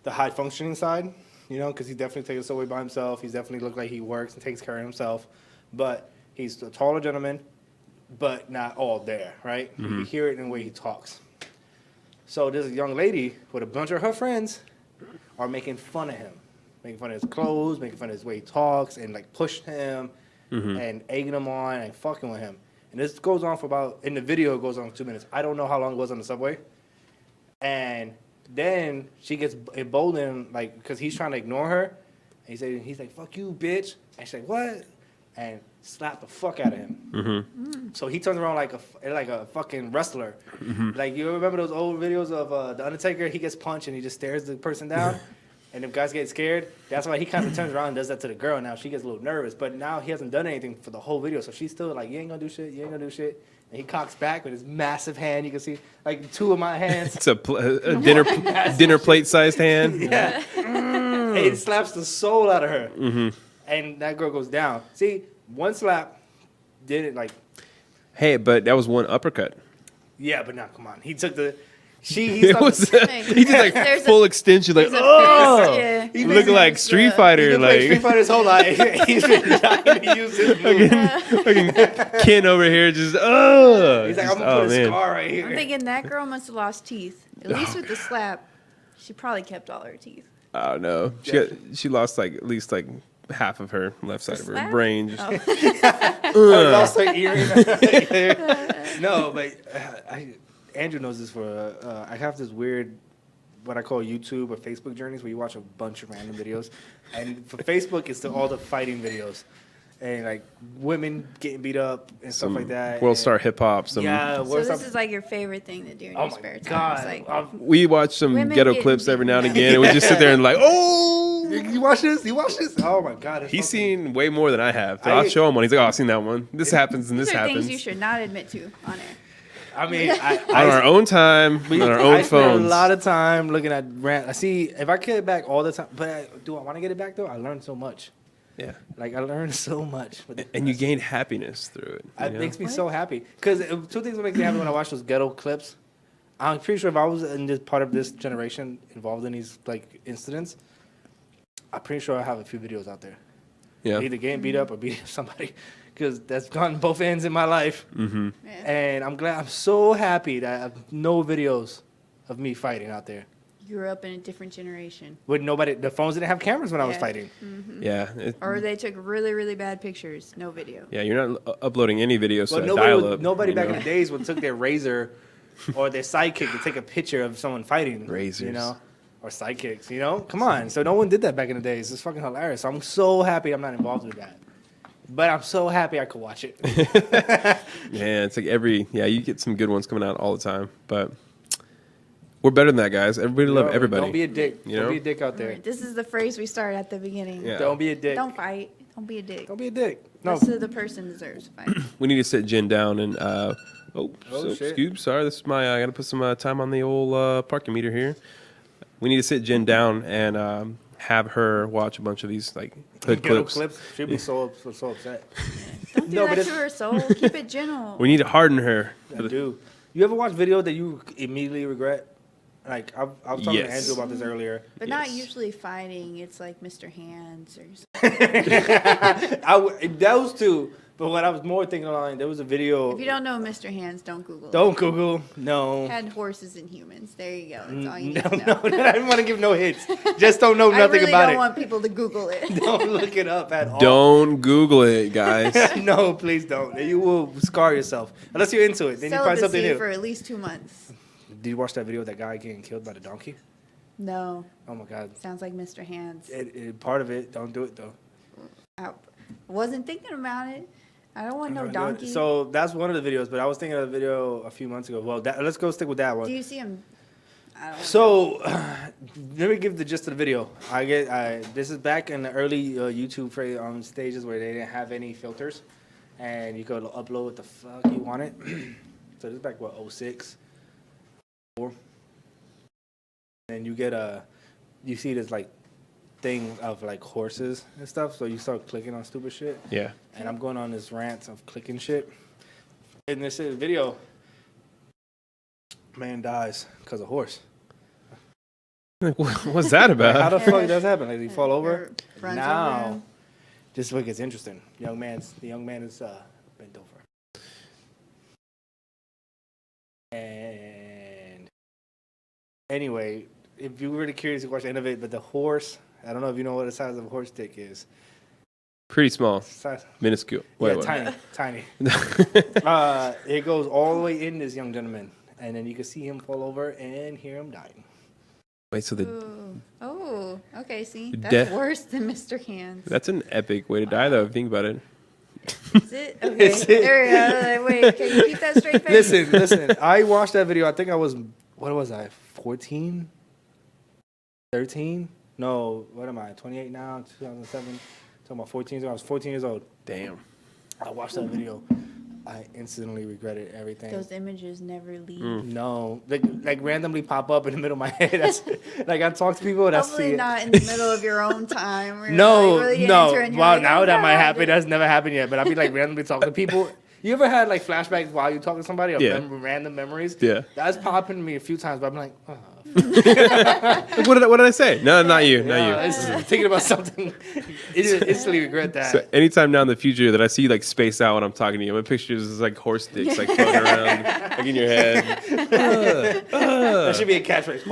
high functioning side, you know, because he definitely takes the subway by himself. He's definitely look like he works and takes care of himself. But he's a taller gentleman, but not all there, right? You can hear it in the way he talks. So this young lady with a bunch of her friends are making fun of him, making fun of his clothes, making fun of his way he talks, and like pushing him and egging him on and fucking with him. And this goes on for about, in the video, it goes on 2 minutes. I don't know how long it was on the subway. And then she gets emboldened, like, because he's trying to ignore her. And he's like, fuck you, bitch. And she's like, what? And slap the fuck out of him. So he turns around like a fucking wrestler. Like, you remember those old videos of The Undertaker? He gets punched and he just stares the person down. And if guys get scared, that's why he kind of turns around and does that to the girl. Now she gets a little nervous, but now he hasn't done anything for the whole video. So she's still like, you ain't gonna do shit, you ain't gonna do shit. And he cocks back with his massive hand. You can see like two of my hands. It's a dinner plate sized hand. Yeah. And it slaps the soul out of her. And that girl goes down. See, one slap did it like, Hey, but that was one uppercut. yeah, but now come on. He took the, he It stopped was the, he did like There's a- full extension, like There's a oh, fist, yeah. He looking like Street He's Fighter, been playing Street like Fighter his whole life. He's been trying to use his move. fucking Ken over here, just oh. He's like, Just- I'm gonna put a man. scar right here. I'm thinking that girl must have lost teeth. At least with the slap, she probably kept all her teeth. Oh no, she lost like at least like half of her left side of her slap? brain. Just, Lost her earring. No, but Andrew knows this for. I have this weird, what I call YouTube or Facebook journeys, where you watch a bunch of random videos, and for Facebook, it's all the fighting videos, and like women getting beat up and stuff like that. World and- Star Hip Hop. Some Yeah, So World this Star. is like your favorite thing to do in Oh your my spare time. god! It's like, we watch some Women ghetto getting clips every now and beaten again, and we just sit there and like, oh. You watch this? You watch this? Oh my god! it's He's fucking- seen way more than I have. So I'll show him one. He's like, "Oh, I've seen that one. This happens and these this are happens." things you should not admit to on air. I mean, On our own time, on our own I spend phones. a lot of time looking at rant. I see if I get it back all the time, but do I want to get it back though? I learned so much. Yeah, Like I learned so much. and you gain happiness through it. you It know? makes me so happy because two things that make me happy when I watch those ghetto clips. I'm pretty sure if I was in this part of this generation involved in these like incidents, I'm pretty sure I have a few videos out there. Yeah, Either getting beat up or beating up somebody, because that's gone both ends in my life. Mm-hmm. Yeah. And I'm glad. I'm so happy that I have no videos of me fighting out there. You grew up in a different generation. With nobody, the phones didn't have cameras when I was Yeah. fighting. yeah, Or they took really, really bad pictures. No video. yeah. You're not uploading any videos Well, to nobody, dial up. nobody you back know? in the days would took their razor or their sidekick to take a picture of someone fighting. You Razors. know, or sidekicks. You know, come on. So no one did that back in the days. It's fucking hilarious. I'm so happy I'm not involved with that. But I'm so happy I could watch it. Yeah, it's like you get some good ones coming out all the time. But We're better than that, guys. Everybody love everybody. Don't be a dick. You Don't know? be a dick out there. Right, this is the phrase we start at the beginning. Yeah. Don't be a dick. Don't fight. Don't be a dick. Don't be a dick. No. That's who the person deserves to fight. We need to sit Jen down and shit. Scoob, sorry, this is my I gotta put some time on the old parking meter here. We need to sit Jen down and have her watch a bunch of these like hood clips. She'll be so upset. Don't do No, but that it's- to her soul. Keep it gentle. We need to harden her. I do. You ever watch video that you immediately regret? Like I was talking to Yes. Andrew about this earlier. But not usually fighting. It's like Mr. Hands or something. Those two. But what I was more thinking online, there was a video. If you don't know Mr. Hands, don't Google it. Don't Google. No. Had horses and humans. There you go. That's all you No, need to know. no, I didn't want to give no hits. Just don't know I nothing really about don't it. want people to Google it. Don't look it up at all. Don't Google it, guys. No, please don't. You will scar yourself. Unless you're into it. Then you find something Celibacy new. for at least 2 months. Did you watch that video of that guy getting killed by the donkey? No. Oh my God. Sounds like Mr. Hands. Part of it, don't do it though. I wasn't thinking about it. I don't want no Don't do it. donkey. So that's one of the videos, but I was thinking of a video a few months ago. Well, let's go stick with that one. Do you see him? I don't So, let me give the gist of the video. This is back in the early YouTube stages where they didn't have any filters, and you could upload what the fuck you wanted. So this is back what 06, 4, and you get you see this like thing of like horses and stuff. So you start clicking on stupid shit. Yeah. And I'm going on this rant of clicking shit. In this video, man dies because of horse. Like, what's that How about? the fuck does that happen? Like, did he fall over? Or runs over Now, him. this is what gets interesting. The young man is bent over. And anyway, if you were really curious, you watch the end of it. But the horse, I don't know if you know what the size of a horse dick is. Pretty small, Size, minuscule. yeah, What? tiny. It goes all the way in this young gentleman, and then you can see him fall over and hear him dying. Wait, so Ooh. Oh, okay. See, that's Death- worse than Mr. Hands. that's an epic way to die, though. If you think about it. Is it? Okay. Is it? There we go. Wait, can you keep that straight face? Listen. I watched that video. I think I was, what was I, 14? 13? No, what am I, 28 now? 2007? Talking about 14 years old. I was 14 years old. Damn. I watched that video. I instantly regretted everything. Those images never leave. No, like randomly pop up in the middle of my head. That's like I talk to people and I see Hopefully it. not in the middle of your own time. where you're No, like really into no. it and you're Well, like, now oh, that might God. happen. That's never happened yet. But I'll be like randomly talking to people. You ever had like flashbacks while you talk to somebody or Yeah. random memories? Yeah. That's popping to me a few times, but I'm like, oh. What did I say? No, not you. Not you. It's just thinking about something. You just instantly regret that. So anytime now in the future that I see you like space out when I'm talking to you, my pictures is like horse dicks like floating around like in your head. That should be a catchphrase.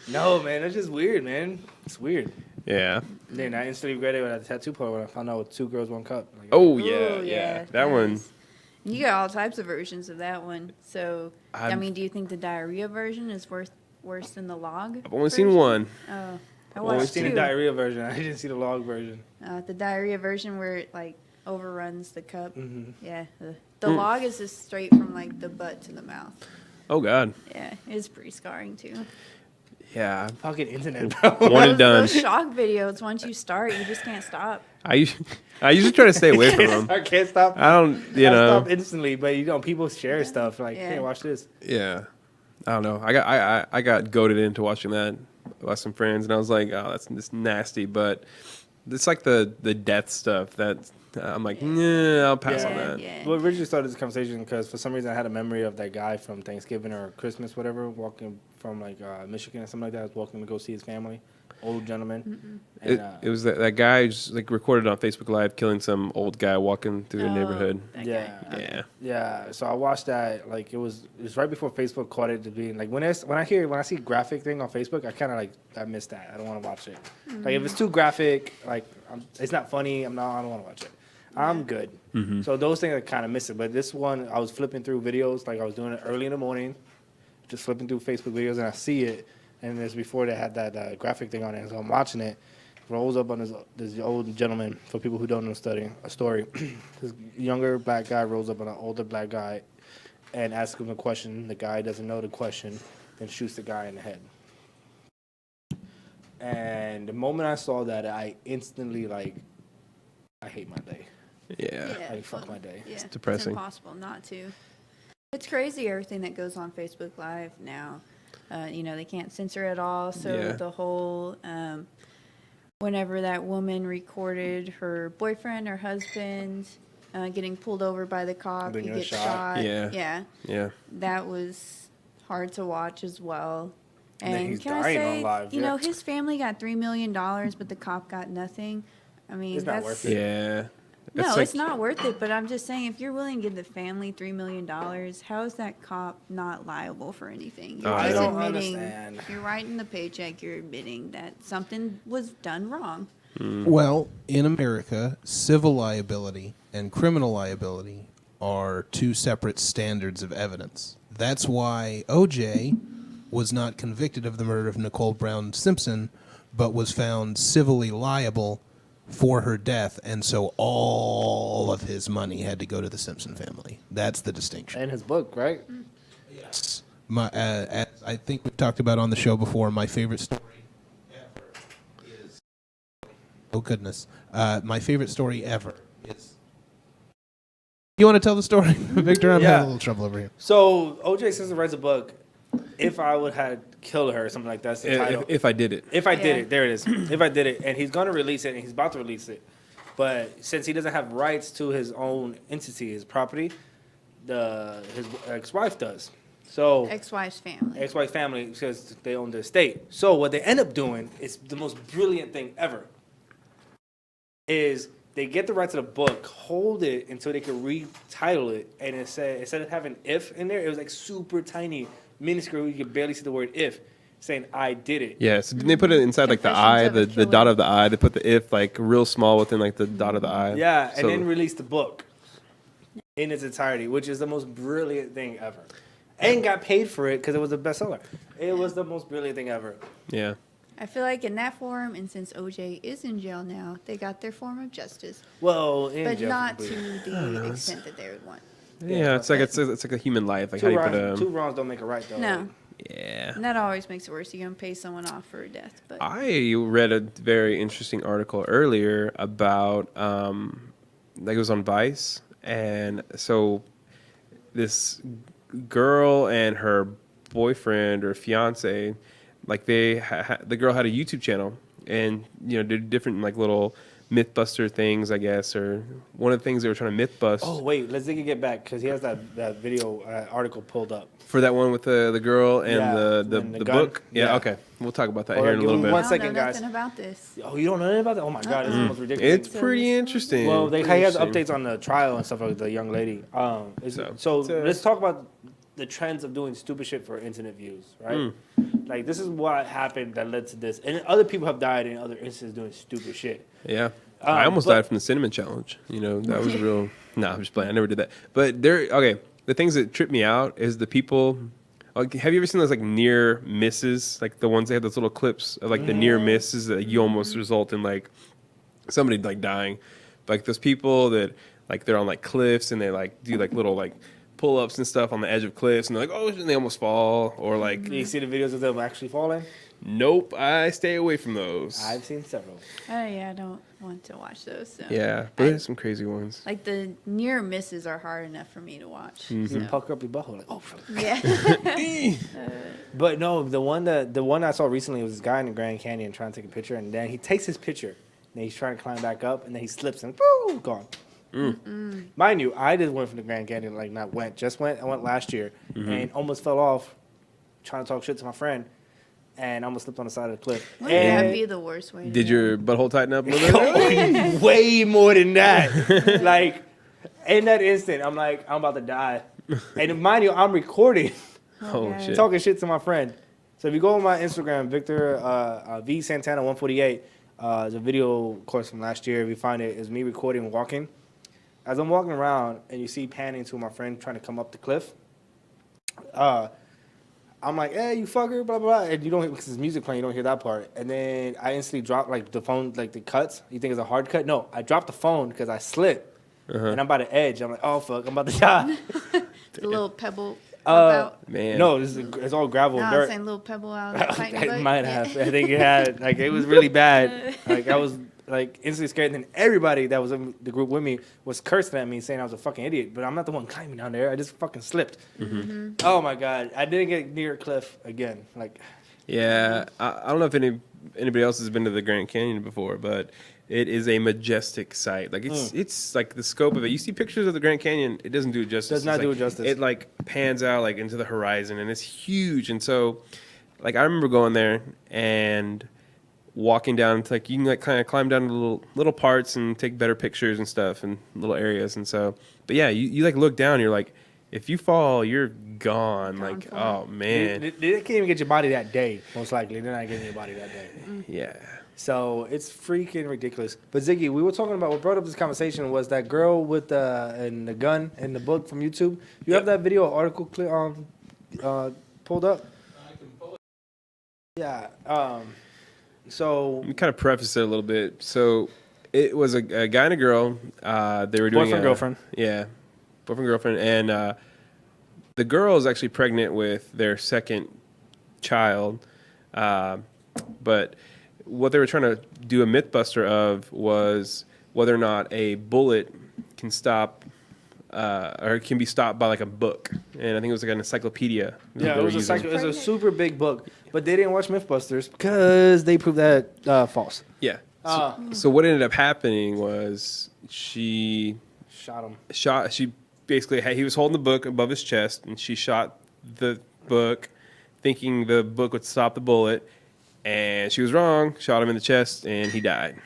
No, man, that's just weird, man. It's weird. Yeah. Then I instantly regretted when I had the tattoo part when I found out with 2 girls, 1 cup. Like, Oh Ooh, yeah. That nice. one. You got all types of versions of that one. So, I I'm- mean, do you think the diarrhea version is worse than the log? I've only seen version? one. Oh, I I've watched seen the two. diarrhea version. I didn't see the log version. The diarrhea version where it like overruns the cup. Mm-hmm. Yeah. The log is just straight from like the butt to the mouth. Oh God. Yeah, it's pretty scarring too. Yeah. Fucking internet, bro. One and done. Those shock videos, once you start, you just can't stop. I usually try to stay away from them. I can't stop. I don't. You I know. stop instantly, but people share stuff like, Yeah. "Hey, watch this." Yeah. I don't know. I got goaded into watching that by some friends, and I was like, oh, that's nasty. But it's like the death stuff that I'm like, nah, I'll pass on that. Yeah. Well, originally started this conversation because for some reason I had a memory of that guy from Thanksgiving or Christmas, whatever, walking from like Michigan or something like that. I was walking to go see his family, old gentleman. And, It was that guy just like recorded on Facebook Live killing some old guy walking through the neighborhood. That yeah, guy. Yeah. yeah. So I watched that. Like it was right before Facebook caught it to being like when I see graphic thing on Facebook, I kind of I miss that. I don't want to watch it. Like if it's too graphic, like it's not funny. I don't want to watch it. I'm good. So those things I kind of miss it. But this one, I was flipping through videos, like I was doing it early in the morning, just flipping through Facebook videos, and I see it. And it's before they had that graphic thing on it. So I'm watching it. Rolls up on this old gentleman. For people who don't know a story, this younger black guy rolls up on an older black guy, and asks him a question. The guy doesn't know the question, then shoots the guy in the head. And the moment I saw that, I instantly I hate my day. Yeah. Fuck my day. Yeah, It's depressing. It's impossible not to. It's crazy everything that goes on Facebook Live now. They can't censor it all. So the whole whenever that woman recorded her boyfriend or husband getting pulled over by the cop, he gets shot. Yeah. That was hard to watch as well. And then And he's can I dying say, on live, his family got $3 million, but the cop got nothing. I mean, It's not that's worth it. Yeah. no, It's it's not worth it. But I'm just saying, if you're willing to give the family $3 million, how is that cop not liable for anything? You're I just don't admitting, understand. you're writing the paycheck. You're admitting that something was done wrong. Well, in America, civil liability and criminal liability are two separate standards of evidence. That's why O.J. was not convicted of the murder of Nicole Brown Simpson, but was found civilly liable for her death, and so all of his money had to go to the Simpson family. That's the distinction. And his book, right? Yes. As I think we've talked about on the show before, my favorite story ever is... Oh, goodness. My favorite story ever is... You want to tell the story, Victor? I'm having a little trouble over here. So O.J. Simpson writes a book. If I would have killed her or something like that, that's the title. If I did it. If I did it, there it is. If I did it, and he's gonna release it, and he's about to release it, but since he doesn't have rights to his own entity, his property, his ex-wife does. So Ex-wife's family. ex-wife family, because they own the estate. So what they end up doing is the most brilliant thing ever. Is they get the rights to the book, hold it until they can retitle it, and it said instead of having "if" in there, it was like super tiny, minuscule. You could barely see the word "if," saying "I did it." Yeah, so didn't they put it inside like the Confessions eye, of a the dot Killer. of the eye? They put the if like real small within like the dot of the eye. Yeah, So- and then release the book in its entirety, which is the most brilliant thing ever. And got paid for it because it was a bestseller. It was the most brilliant thing ever. Yeah. I feel like in that forum, and since OJ is in jail now, they got their form of justice, Well, in but jail not for to the extent that they would want. Yeah, it's like a human life. Like how two do you put wrongs, a two wrongs don't make a right, though. No, yeah. and that always makes it worse. You're gonna pay someone off for a death, but I read a very interesting article earlier about like it was on Vice, and so this girl and her boyfriend or fiance, like the girl had a YouTube channel, and did different like little MythBuster things, I guess, or one of the things they were trying to myth bust. Oh, wait, let's get back because he has that video article pulled up. For that one with the girl and Yeah, the and the gun. book? Yeah, Yeah. okay. We'll talk about that Hold here on, in a little give me bit. one I don't second, know guys. nothing about this. Oh, you don't know anything about that? Oh, my God, this is the most ridiculous It's thing. pretty interesting. Well, he Pretty has interesting. updates on the trial and stuff like the young lady. So So- let's talk about the trends of doing stupid shit for internet views, right? Like, this is what happened that led to this. And other people have died in other instances doing stupid shit. Yeah. I almost but- died from the cinnamon challenge. That was real. Nah, I'm just playing. I never did that. But okay. The things that trip me out is the people. Like, have you ever seen those like near misses? Like the ones that have those little clips of like the near misses that you almost result in like somebody like dying. Like those people that like they're on like cliffs and they like do like little like pull ups and stuff on the edge of cliffs and they're like, oh, and they almost fall. Or like, Do you see the videos of them actually falling? nope, I stay away from those. I've seen several. Oh yeah, I don't want to watch those. So. Yeah, but there's some crazy ones. Like the near misses are hard enough for me to watch. You So. pucker up your butthole like, oh, fuck. Yeah. But no, the one I saw recently was this guy in the Grand Canyon trying to take a picture, and then he takes his picture, and he's trying to climb back up, and then he slips and boom, gone. Mind you, I did one from the Grand Canyon, like not went, just went. I went last year and almost fell off, trying to talk shit to my friend, and almost slipped on the side of the cliff. Wouldn't that And be the worst way to Did go? your butthole tighten up a little bit? way more than that. Like in that instant, I'm like, I'm about to die. And mind you, I'm recording, Oh, God. shit. talking shit to my friend. So if you go on my Instagram, Victor V Santana 148, there's a video of course from last year. If you find it, is me recording walking. As I'm walking around and you see panning to my friend trying to come up the cliff. I'm like, hey, you fucker, blah, blah, blah. And you don't, because there's music playing, you don't hear that part. And then I instantly drop, like, the phone, like, the cuts. You think it's a hard cut? No, I dropped the phone because I slipped. And I'm by the edge. I'm like, oh, fuck, I'm about to die. The little pebble out. Man. No, it's all gravel No, and I was dirt. saying little pebble out. Of the fight in the I butt. might Yeah. have. I think it had like it was really bad. Like I was like instantly scared. And then everybody that was in the group with me was cursing at me, saying I was a fucking idiot. But I'm not the one climbing down there. I just fucking slipped. Mm-hmm. Oh my god! I didn't get near a cliff again. Like Yeah, I don't know if anybody else has been to the Grand Canyon before, but it is a majestic sight. Like it's like the scope of it. You see pictures of the Grand Canyon, it doesn't do it justice. Does not It's do like- it justice. It like pans out like into the horizon, and it's huge. And so, like I remember going there and walking down. It's like you can like kind of climb down to little parts and take better pictures and stuff and little areas. And so, but yeah, you like look down, you're like, if you fall, you're gone. Like, for oh man, they can't even get your body that day. Most likely, they're not getting your body that day. yeah. So it's freaking ridiculous. But Ziggy, we were talking about what brought up this conversation was that girl with and the gun in the book from YouTube. You have that video or article pulled up? Yeah. So Let me kind of preface it a little bit. So it was a guy and a girl. They were doing Boyfriend, girlfriend. Yeah, boyfriend girlfriend, and the girl is actually pregnant with their second child. But what they were trying to do a MythBuster of was whether or not a bullet can stop or can be stopped by like a book, and I think it was like an encyclopedia. yeah, they it were was using. it was a super big book, but they didn't watch MythBusters because they proved that false. Yeah. So what ended up happening was she Shot him. She basically he was holding the book above his chest, and she shot the book thinking the book would stop the bullet, and she was wrong, shot him in the chest, and he died.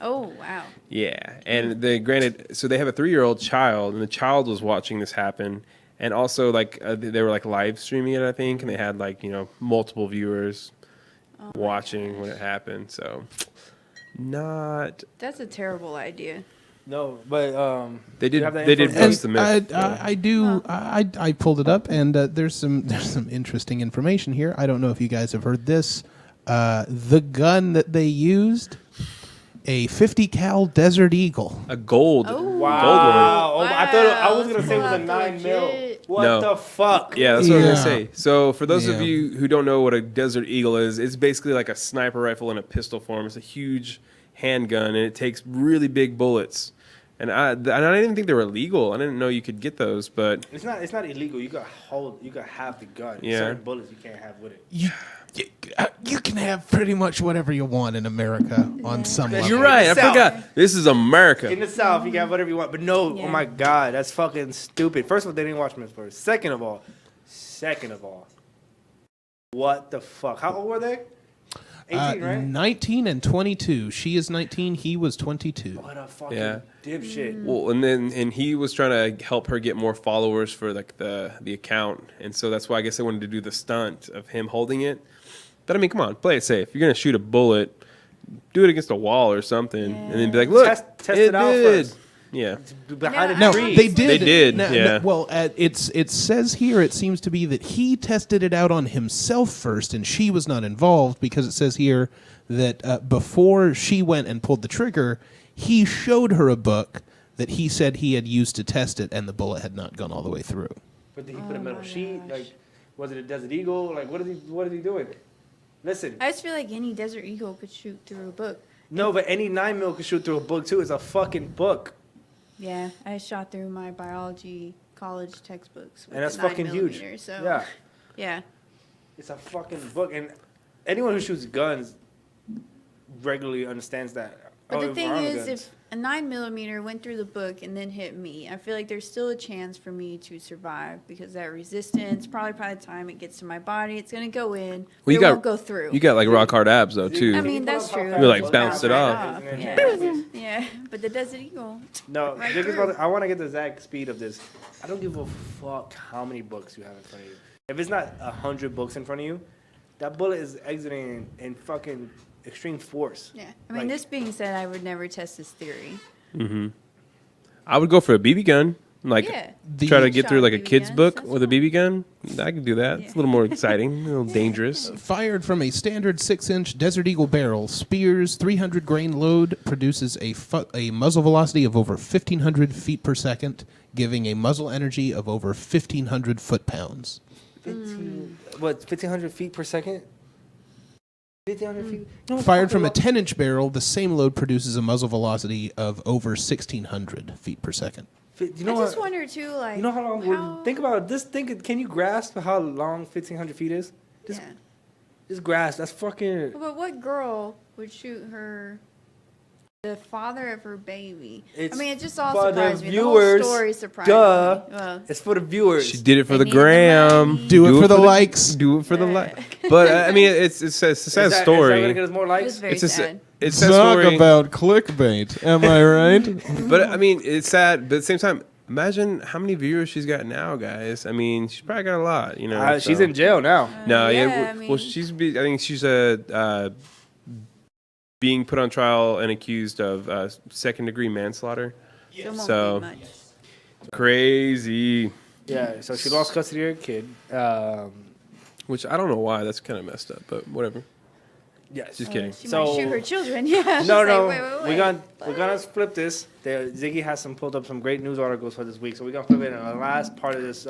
Oh, wow. Yeah, and so they have a 3-year-old child, and the child was watching this happen, and also like they were like live streaming it, I think, and they had like multiple viewers watching when it happened. So That's a terrible idea. No, but they you did have that they did information? bust the myth. I pulled it up, and there's some interesting information here. I don't know if you guys have heard this. The gun that they used, a 50 cal Desert Eagle. A gold. Oh. Wow. Oh, I thought I was Wow, gonna say it was a that's 9 mil. legit. What No. the fuck? Yeah, that's what I was Yeah. gonna say. So for those of Yeah. you who don't know what a Desert Eagle is, it's basically like a sniper rifle in a pistol form. It's a huge handgun, and it takes really big bullets. And I didn't even think they were illegal. I didn't know you could get those, but It's not illegal. You got have the gun. Yeah. Certain bullets you can't have with it. You can have pretty much whatever you want in America on some level. you're right. I South. forgot. This is America. In the South, you can have whatever you want. But no, Yeah. oh my God, that's fucking stupid. First of all, they didn't watch Mythbusters. Second of all, what the fuck? How old were they? 18, right? 19 and 22. She is 19. He was 22. What a fucking Yeah. dipshit. Well, and he was trying to help her get more followers for like the account, and so that's why I guess they wanted to do the stunt of him holding it. But I mean, come on, play it safe. You're gonna shoot a bullet, do it against a wall or something, and then be like, look, Test it out did. first. Yeah. Behind a No, tree. they did. They did, yeah. Well, it says here it seems to be that he tested it out on himself first, and she was not involved because it says here that before she went and pulled the trigger, he showed her a book that he said he had used to test it, and the bullet had not gone all the way through. But did he put a metal sheet? Like, was it a Desert Eagle? Like, what is he doing? Listen, I just feel like any Desert Eagle could shoot through a book. no, but any 9 mil could shoot through a book too. It's a fucking book. Yeah, I shot through my biology college textbooks. With And that's a 9 fucking huge. millimeter, So Yeah. yeah. It's a fucking book, and anyone who shoots guns regularly understands that. But the if thing we're on is, guns. if a 9 millimeter went through the book and then hit me, I feel like there's still a chance for me to survive because that resistance, probably by the time it gets to my body, it's gonna go in. But you it got won't go through. You got like rock hard abs though too. I mean, that's true. You, like, Just bounced it bounce off. right Yeah. Yeah, but the Desert Eagle. no, right Dick is through. about to- I want to get the exact speed of this. I don't give a fuck how many books you have in front of you. If it's not 100 books in front of you, that bullet is exiting in fucking extreme force. Yeah. I mean, Like- this being said, I would never test this theory. I would go for a BB gun Like Yeah. try to get through like a BB kid's guns, book that's with a fun. BB gun. I can do that. It's a little more exciting, a little dangerous. Fired from a standard 6-inch Desert Eagle barrel, Spear's 300-grain load produces a muzzle velocity of over 1,500 feet per second, giving a muzzle energy of over 1,500 foot-pounds. 1,500 feet per second? 1,500 feet? No, Fired from a 10-inch barrel, the same load produces a muzzle velocity of over 1,600 feet per second. You know I just what? wonder too, like You know how long? Think about this. Can you grasp how long 1,500 feet is? Just, Yeah. just grasp. That's fucking. But what girl would shoot the father of her baby? It's I mean, it just all for the surprised me. viewers, The whole story surprised duh. me. Well, It's for the viewers. She did it for They the needed the gram. money. Do it for the likes. Do it for the like. But I mean, it's a sad Is that story. gonna get us more it likes? was very It's a sad. it's a sad story. clickbait, am I right? But I mean, it's sad. But at the same time, imagine how many viewers she's got now, guys. I mean, she's probably got a lot. You know, She's so- in jail now. No, Yeah, yeah. I Well, mean- I think she's being put on trial and accused of second-degree manslaughter. There won't So- be much. Crazy. Yeah, so she lost custody of her kid. Which I don't know why. That's kind of messed up, but whatever. Yes. Just kidding. She So- might shoot her children. Yeah. No, It's no. like, wait. We're gonna flip this. Ziggy has pulled up some great news articles for this week, so we're gonna flip it. In the last part of this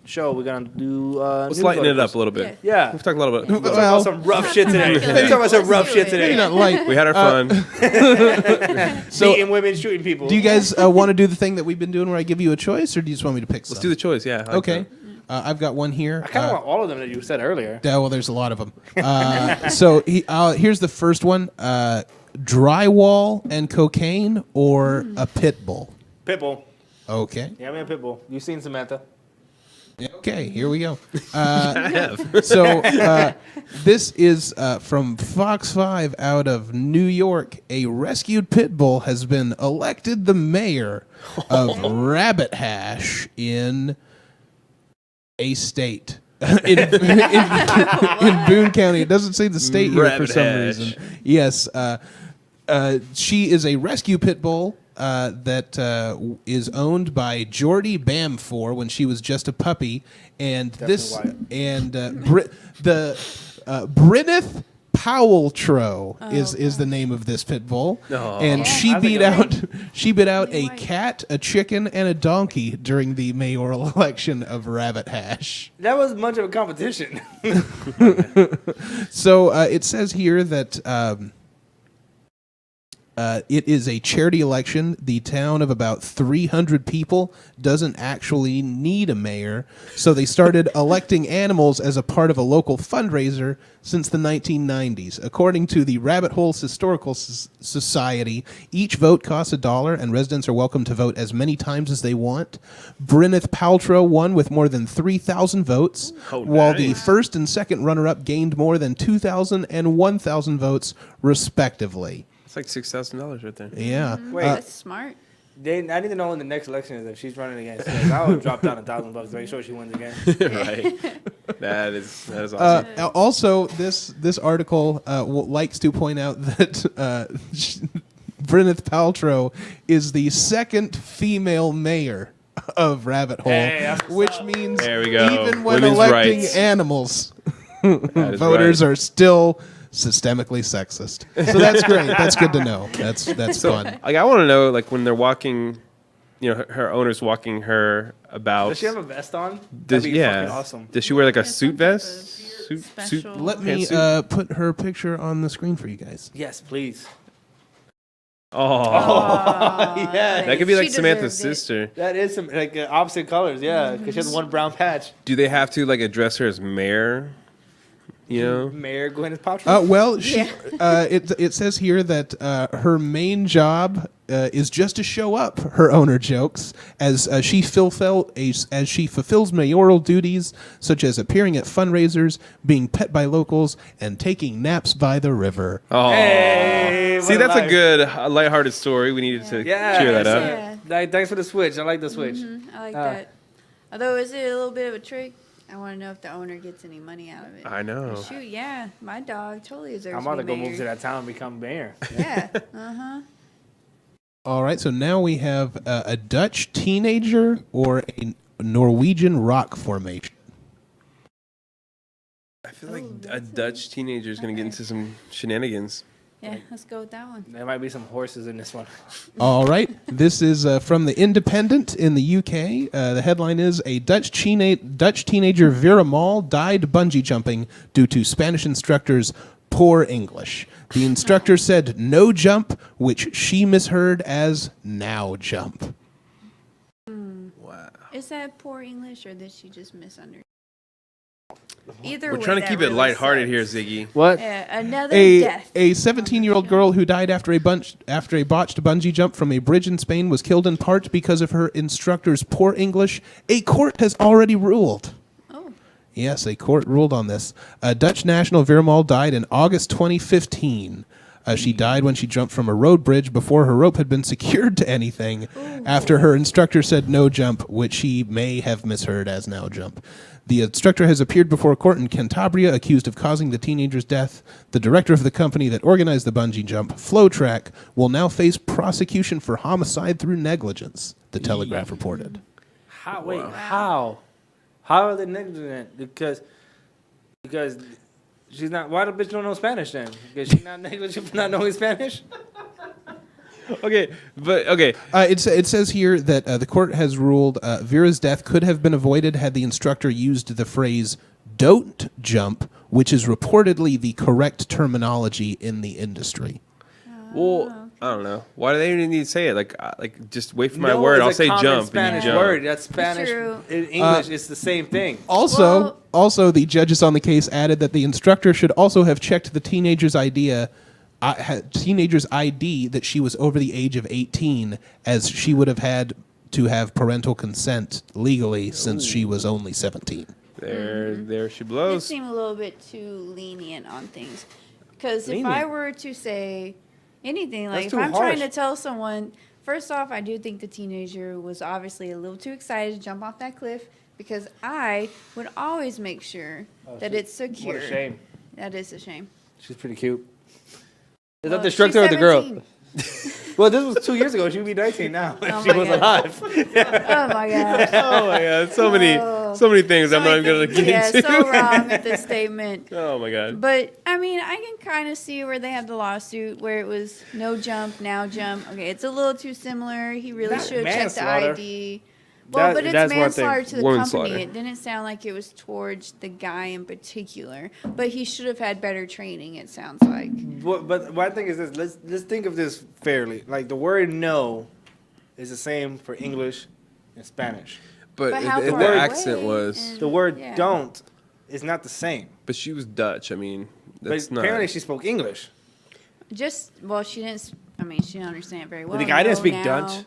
show, we're gonna do. Let's news lighten it articles. up a little bit. Yeah. We've talked a lot about. We're talking about some rough shit today. Let's We're talking about some rough do shit it. today. Maybe not light. We had our fun. Beating women, shooting people. Do you guys want to do the thing that we've been doing where I give you a choice, or do you just want me to pick some? Let's do the choice. Yeah. I like Okay. that. I've got one here. I kind of want all of them that you said earlier. Yeah, well, there's a lot of them. So here's the first one: drywall and cocaine, or a pit bull. Pitbull. Okay. Yeah, I'm in Pitbull. You seen Samantha? Okay. Here we go. So this is from Fox 5 out of New York. A rescued pit bull has been elected the mayor of Rabbit Hash in a state. in Boone County. It doesn't say the state here for Rabbit some Hash. reason. Yes. She is a rescue pit bull that is owned by Jordy Bamfor when she was just a puppy, and Bryneth Powelltro is the name of this pit bull, and Yeah. she I think beat I'm out a White. cat, a chicken, and a donkey during the mayoral election of Rabbit Hash. That was much of a competition. So it says here that it is a charity election. The town of about 300 people doesn't actually need a mayor, so they started electing animals as a part of a local fundraiser since the 1990s. According to the Rabbit Holes Historical Society, each vote costs $1, and residents are welcome to vote as many times as they want. Bryneth Paltrow won with more than 3,000 votes, while the first and second runner-up gained more than 2,000 and 1,000 votes, respectively. It's like $6,000 right there. Yeah. Wait. That's smart. I need to know when the next election is if she's running against us. I would drop down $1,000 to make sure she wins again. Right. That is awesome. Also, this article likes to point out that Bryneth Paltrow is the second female mayor of Rabbit Hole, Hey, that's what's which up. means There we go. even when Women's electing rights. animals, That is voters right. are still systemically sexist. So that's great. That's good to know. That's fun. Like I want to know, like when they're walking, her owner's walking her about. Does she have a vest on? Does- That'd be yeah. fucking awesome. Does she wear like a Yeah, suit some type of vest? Suit. special- Let me pantsuit? put her picture on the screen for you guys. Yes, please. Oh, Yeah. that could be like She Samantha's deserved it. sister. That is some like opposite colors, yeah. Because she has one brown patch. Do they have to like address her as mayor? You know. Mayor Gwyneth Paltrow. Well, it says here that her main job is just to show up. Her owner jokes as she fulfills mayoral duties such as appearing at fundraisers, being pet by locals, and taking naps by the river. Oh, Hey, see, what that's a life. good, lighthearted story. We needed to Yeah, cheer that up. Yeah. Thanks for the switch. I like the switch. I like that. Although, is it a little bit of a trick? I want to know if the owner gets any money out of it. I know. Shoot, yeah, my dog totally deserves I'm about to be go move mayor. to that town and become mayor. Yeah, uh-huh. All right, so now we have a Dutch teenager or a Norwegian rock formation. I feel like a Dutch teenager is going to get into some shenanigans. Yeah, let's go with that one. There might be some horses in this one. All right, this is from the Independent in the UK. The headline is a Dutch teenager Vera Maul died bungee jumping due to Spanish instructor's poor English. The instructor said no jump, which she misheard as now jump. Wow. Is that poor English or did she just misunderstand? Either We're way, trying to that keep it really lighthearted sucks. here, Ziggy. What? Yeah, another A death. 17-year-old girl who died after a botched bungee jump from a bridge in Spain was killed in part because of her instructor's poor English. A court has already ruled. Oh, Yes, a court ruled on this. Dutch national Vera Maul died in August 2015. She died when she jumped from a road bridge before her rope had been secured to anything after her instructor said no jump, which she may have misheard as now jump. The instructor has appeared before a court in Cantabria accused of causing the teenager's death. The director of the company that organized the bungee jump, Flowtrack, will now face prosecution for homicide through negligence, the Telegraph reported. How? Wait, how? How are they negligent? Because she's not. Why the bitch don't know Spanish then? Because she's not negligent for not knowing Spanish. Okay, but okay. It says here that the court has ruled Vera's death could have been avoided had the instructor used the phrase "don't jump," which is reportedly the correct terminology in the industry. Well, I don't know. Why do they even need to say it? Like just wait for my No, word. it's I'll a say common jump. Spanish and you jump. word. That's Spanish. True. In English, it's the same thing. Also, the judges on the case added that the instructor should also have checked the teenager's ID that she was over the age of 18, as she would have had to have parental consent legally since she was only 17. There she it blows. seemed a little bit too lenient on things. Because if Lenient? I were to say anything, like That's if too I'm trying harsh. to tell someone, first off, I do think the teenager was obviously a little too excited to jump off that cliff because I would always make sure that it's secure. What a shame. That is a shame. She's pretty cute. Is Well, that the instructor or she's the girl? 17. Well, this was 2 years ago. She would be 19 now. If Oh she my was God. alive. Oh my gosh. Oh my god, so many things I'm not even gonna get Yeah, into. so wrong with this statement. Oh my god. But I mean, I can kind of see where they have the lawsuit where it was no jump, now jump. Okay, it's a little too similar. He really That's should have checked the manslaughter. ID. Well, but it's that's one thing. manslaughter to the Womanslaughter. company. It didn't sound like it was towards the guy in particular. But he should have had better training. It sounds like. But my thing is this. Let's think of this fairly. Like the word "no" is the same for English and Spanish. But But how if far the away accent was, and- The word Yeah. "don't" is not the same. but she was Dutch. I mean, But that's not. apparently she spoke English. She didn't. I mean, she didn't understand it very well. the guy didn't No, speak now. Dutch.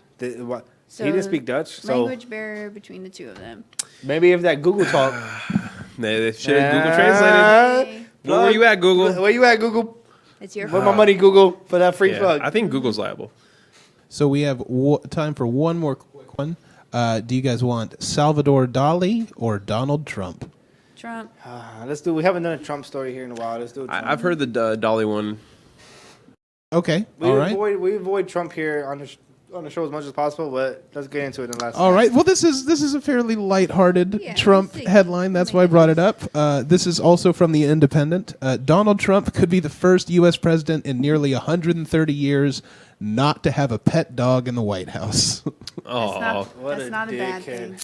He didn't speak Dutch. So Language barrier between the two of them. maybe if that Google talk. They should have Google translated. Hey, Where were you at, Google? Where you at, Google? it's your Where fault. my money, Google, for that free Yeah, plug? I think Google's liable. So we have time for one more quick one. Do you guys want Salvador Dali or Donald Trump? Trump. Let's do. We haven't done a Trump story here in a while. Let's do. A Trump. I've heard the Dolly one. Okay, We all right. avoid Trump here on the show as much as possible, but let's get into it in the last. All right. Well, this is a fairly lighthearted Yeah, Trump let's see. headline. That's why I brought it up. This is also from the Independent. Donald Trump could be the first U.S. president in nearly 130 years not to have a pet dog in the White House. Oh, That's not a bad thing.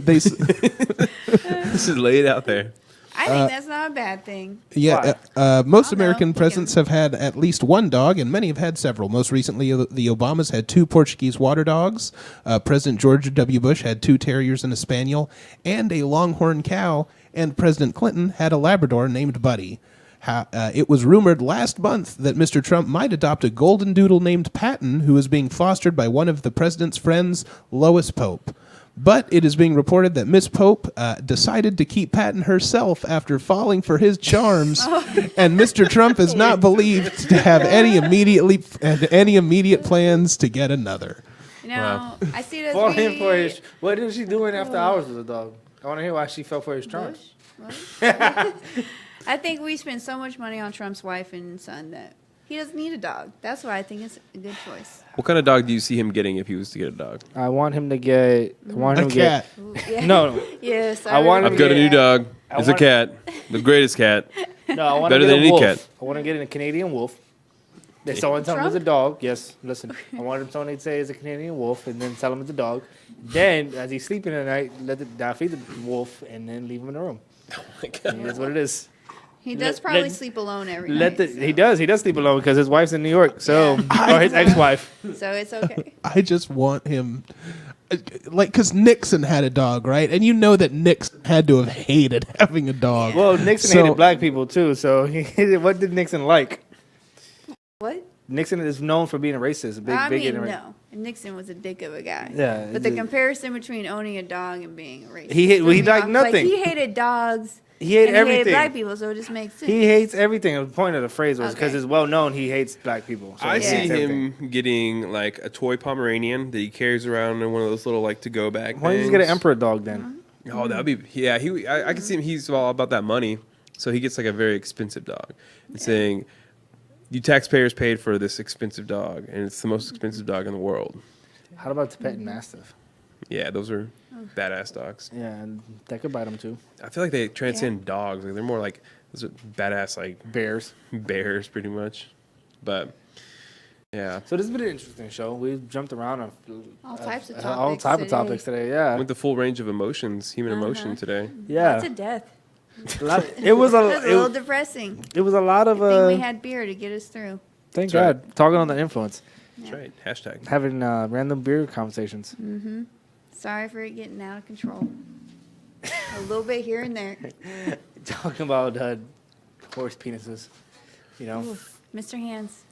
They, s- this is laid out there. I think that's not a bad thing. yeah, most I don't know. American presidents have had at least one dog, and many have had several. Most recently, the Obamas had 2 Portuguese water dogs. President George W. Bush had 2 terriers and a spaniel, and a longhorn cow. And President Clinton had a Labrador named Buddy. It was rumored last month that Mr. Trump might adopt a golden doodle named Patton, who is being fostered by one of the president's friends, Lois Pope. But it is being reported that Miss Pope decided to keep Patton herself after falling for his charms, and Mr. Trump is not believed to have any immediate plans to get another. You know, I see this. Falling for his. What is she doing after hours with the dog? I want to hear why she fell for his charms. I think we spend so much money on Trump's wife and son that He doesn't need a dog. That's why I think it's a good choice. What kind of dog do you see him getting if he was to get a dog? I want him to get. I want A him to cat. Ooh, yeah. No. Yes. I want him I've got a new dog. It's a want- cat. The greatest cat. No, I want Better to get than a any wolf. cat. I want to get a Canadian wolf. They someone tell him it's a dog. Yes, listen. I wanted someone to say it's a Canadian wolf, and then tell him it's a dog. Then, as he's sleeping at night, feed the wolf, and then leave him in the room. Oh my God. And that's what it is. He does Let- probably let- sleep alone every night. So. He does sleep alone because his wife's in New York. So, or his ex-wife. So it's okay. I just want him, like, because Nixon had a dog, right? And you know that Nixon had to have hated having a dog. Well, Nixon So- hated black people too. So, what did Nixon like? What? Nixon is known for being a racist. I Big mean, ignorant. no. Nixon was a dick of a guy. Yeah, But the it- comparison between owning a dog and being a racist. He threw me liked off. nothing. Like, he hated dogs. He hated and everything. He hated black people, so it just makes sense. He hates everything. The point of the phrase was because Okay. it's well known he hates black people. So I he see hates everything. him getting like a toy Pomeranian that he carries around in one of those little like to-go bag. Why don't you just get an emperor dog then? Oh, that'd be I can see him. He's all about that money, so he gets like a very expensive dog. And saying, "You taxpayers paid for this expensive dog, and it's the most expensive dog in the world." How about Tibetan Mastiff? Yeah, those are badass dogs. Yeah, and that could bite him too. I feel like they transcend dogs. Like they're more like those are badass like Bears. bears, pretty much. But yeah, So this has been an interesting show. We jumped around on All types of all topics type of today. topics today. Yeah, with the full range of emotions, human emotion today. Lots yeah. of death. It was That was a little a depressing. it was a lot of I think we had beer to get us through. thank That's God talking on the influence, That's right. Hashtag. having random beer conversations. Sorry for it getting out of control. A little bit here and there. Talking about horse penises. You know, Oof. Mr. Hands.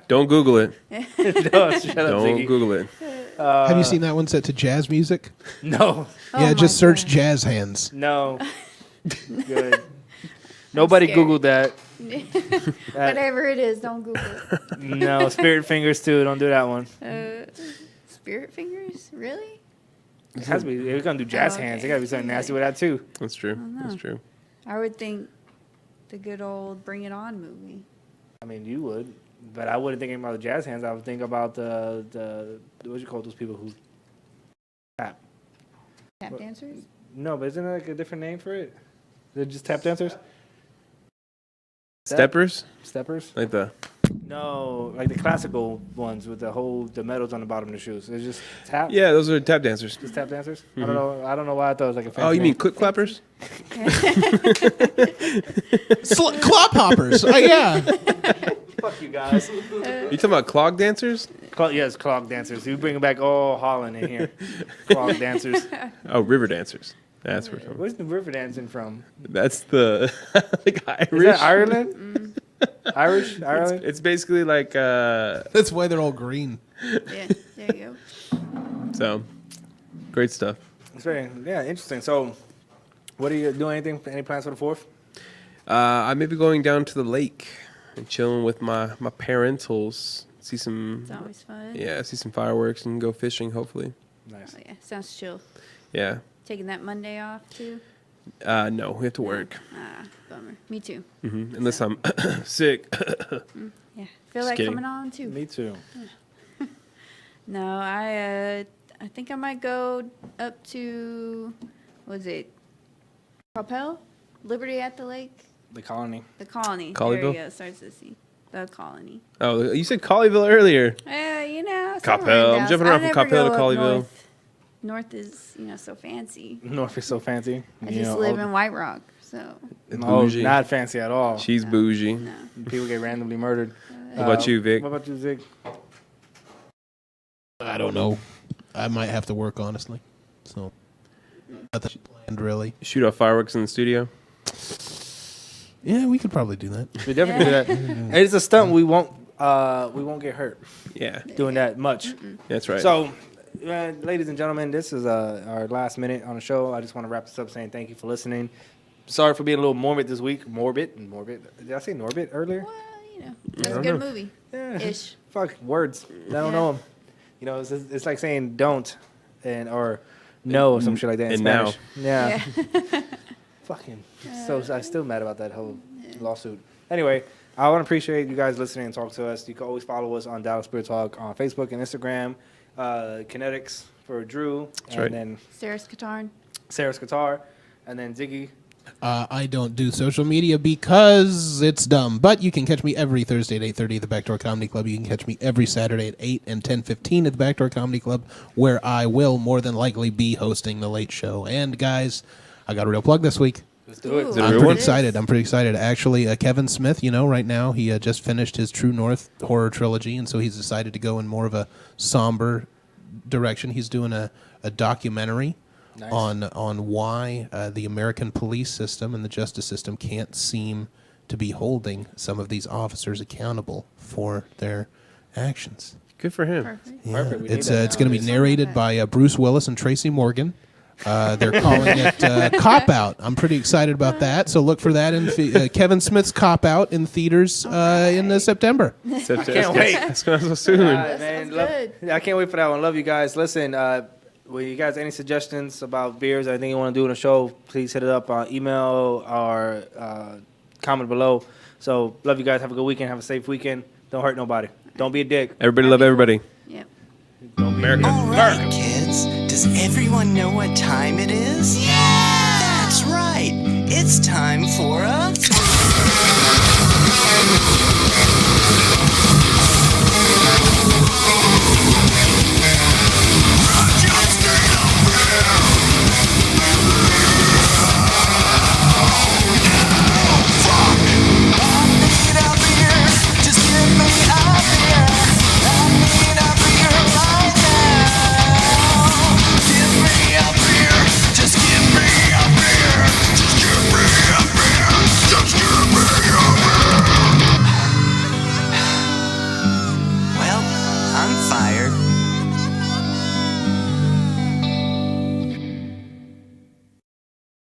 Don't Google it. no, shut up, Don't Ziggy. Google it. Have you seen that one set to jazz music? No, Oh Yeah, my just search God. jazz hands. no, good. Nobody scared. Googled that. Whatever it is, don't Google it. No, spirit fingers too. Don't do that one. Spirit fingers? Really? It has to be. We're gonna do jazz Oh, hands. okay. There gotta be something nasty with that too. That's true. That's true. I would think the good old Bring It On movie. I mean, you would, but I wouldn't think about the jazz hands. I would think about the what you call those people who tap. Tap dancers? No, but isn't there like a different name for it? They're just tap dancers. Steppers, Steppers? like the No, like the classical ones with the medals on the bottom of the shoes. It's just tap. yeah, those are tap dancers. Just tap dancers. I don't know. I don't know why I thought it was like a. Fancy Oh, you mean name. clip clappers? Clop hoppers. Yeah. Fuck you guys. You talking about clog dancers? Yes, clog dancers. We bring back all Holland in here. Clog dancers. Oh, river dancers. That's where. Where's the river dancing from? That's the like Irish. Is that Ireland? Irish? Ireland? It's basically like That's why they're all green. Yeah, there you go. so great stuff. It's very interesting. So, what are you doing? Any plans for the 4th? I may be going down to the lake and chilling with my parentals. See some It's always fun. see some fireworks and go fishing. Hopefully, Nice. Oh, yeah. Sounds chill. yeah. Taking that Monday off, too? No, we have to work Bummer. Me, too. unless I'm sick. Yeah. Feel like kidding. coming on, too. Me too. No, I think I might go up to, what is it, Propel? Liberty at the Lake? The colony. The Colony. Colleyville? There you go. Starts to see. The Colony. Oh, you said Colleyville earlier. You know. Coppell. somewhere in I'm Dallas. jumping around I from never Coppell to go up Colleyville. North. North is, so fancy. North is so fancy. I just live in White Rock, so. Bougie. Not fancy at all. She's bougie. No. People get randomly murdered. What about you, Vic? What about you, Zig? I don't know. I might have to work, honestly. So, nothing planned, really. Shoot off fireworks in the studio. Yeah, we could probably do that. We definitely do that. It's a stunt. We won't get hurt Yeah, doing that much. that's right. So, ladies and gentlemen, this is our last minute on the show. I just want to wrap this up saying thank you for listening. Sorry for being a little morbid this week. Morbid. Did I say Norbit earlier? Well, that's a good movie. Yeah. Ish. Fuck words. I don't know them. It's like saying don't or no or some shit like that in And Spanish. now. Yeah. Fucking. So I'm still mad about that whole lawsuit. Anyway, I want to appreciate you guys listening and talk to us. You can always follow us on Dallas Beertalk on Facebook and Instagram. Kinetics for Drew. That's right. Then Sarah's Qatar. Sarah's Qatar. And then Ziggy. I don't do social media because it's dumb. But you can catch me every Thursday at 8:30 at the Backdoor Comedy Club. You can catch me every Saturday at 8 and 10:15 at the Backdoor Comedy Club, where I will more than likely be hosting the late show. And guys, I got a real plug this week. Let's do it. Ooh. Is it a I'm real pretty one? excited. I'm pretty excited. Actually, Kevin Smith, right now he just finished his True North horror trilogy, and so he's decided to go in more of a somber direction. He's doing a documentary. Nice. on why the American police system and the justice system can't seem to be holding some of these officers accountable for their actions. Good for him. Perfect. Yeah. Perfect. We need It's that it's going to be nowadays. narrated by Bruce Willis and Tracy Morgan. They're calling it Cop Out. I'm pretty excited about that. So look for that in Kevin Smith's Cop Out in theaters in September. I can't wait. That's going so soon. All right, man. sounds good. I can't wait for that one. Love you guys. Listen, well, you guys any suggestions about beers or anything you want to do in the show, please hit it up on email or comment below. So love you guys. Have a good weekend. Have a safe weekend. Don't hurt nobody. Don't be a dick. Everybody love everybody. Yep. America. All right, kids. Does everyone know what time it is? Yeah! That's right. It's time for a...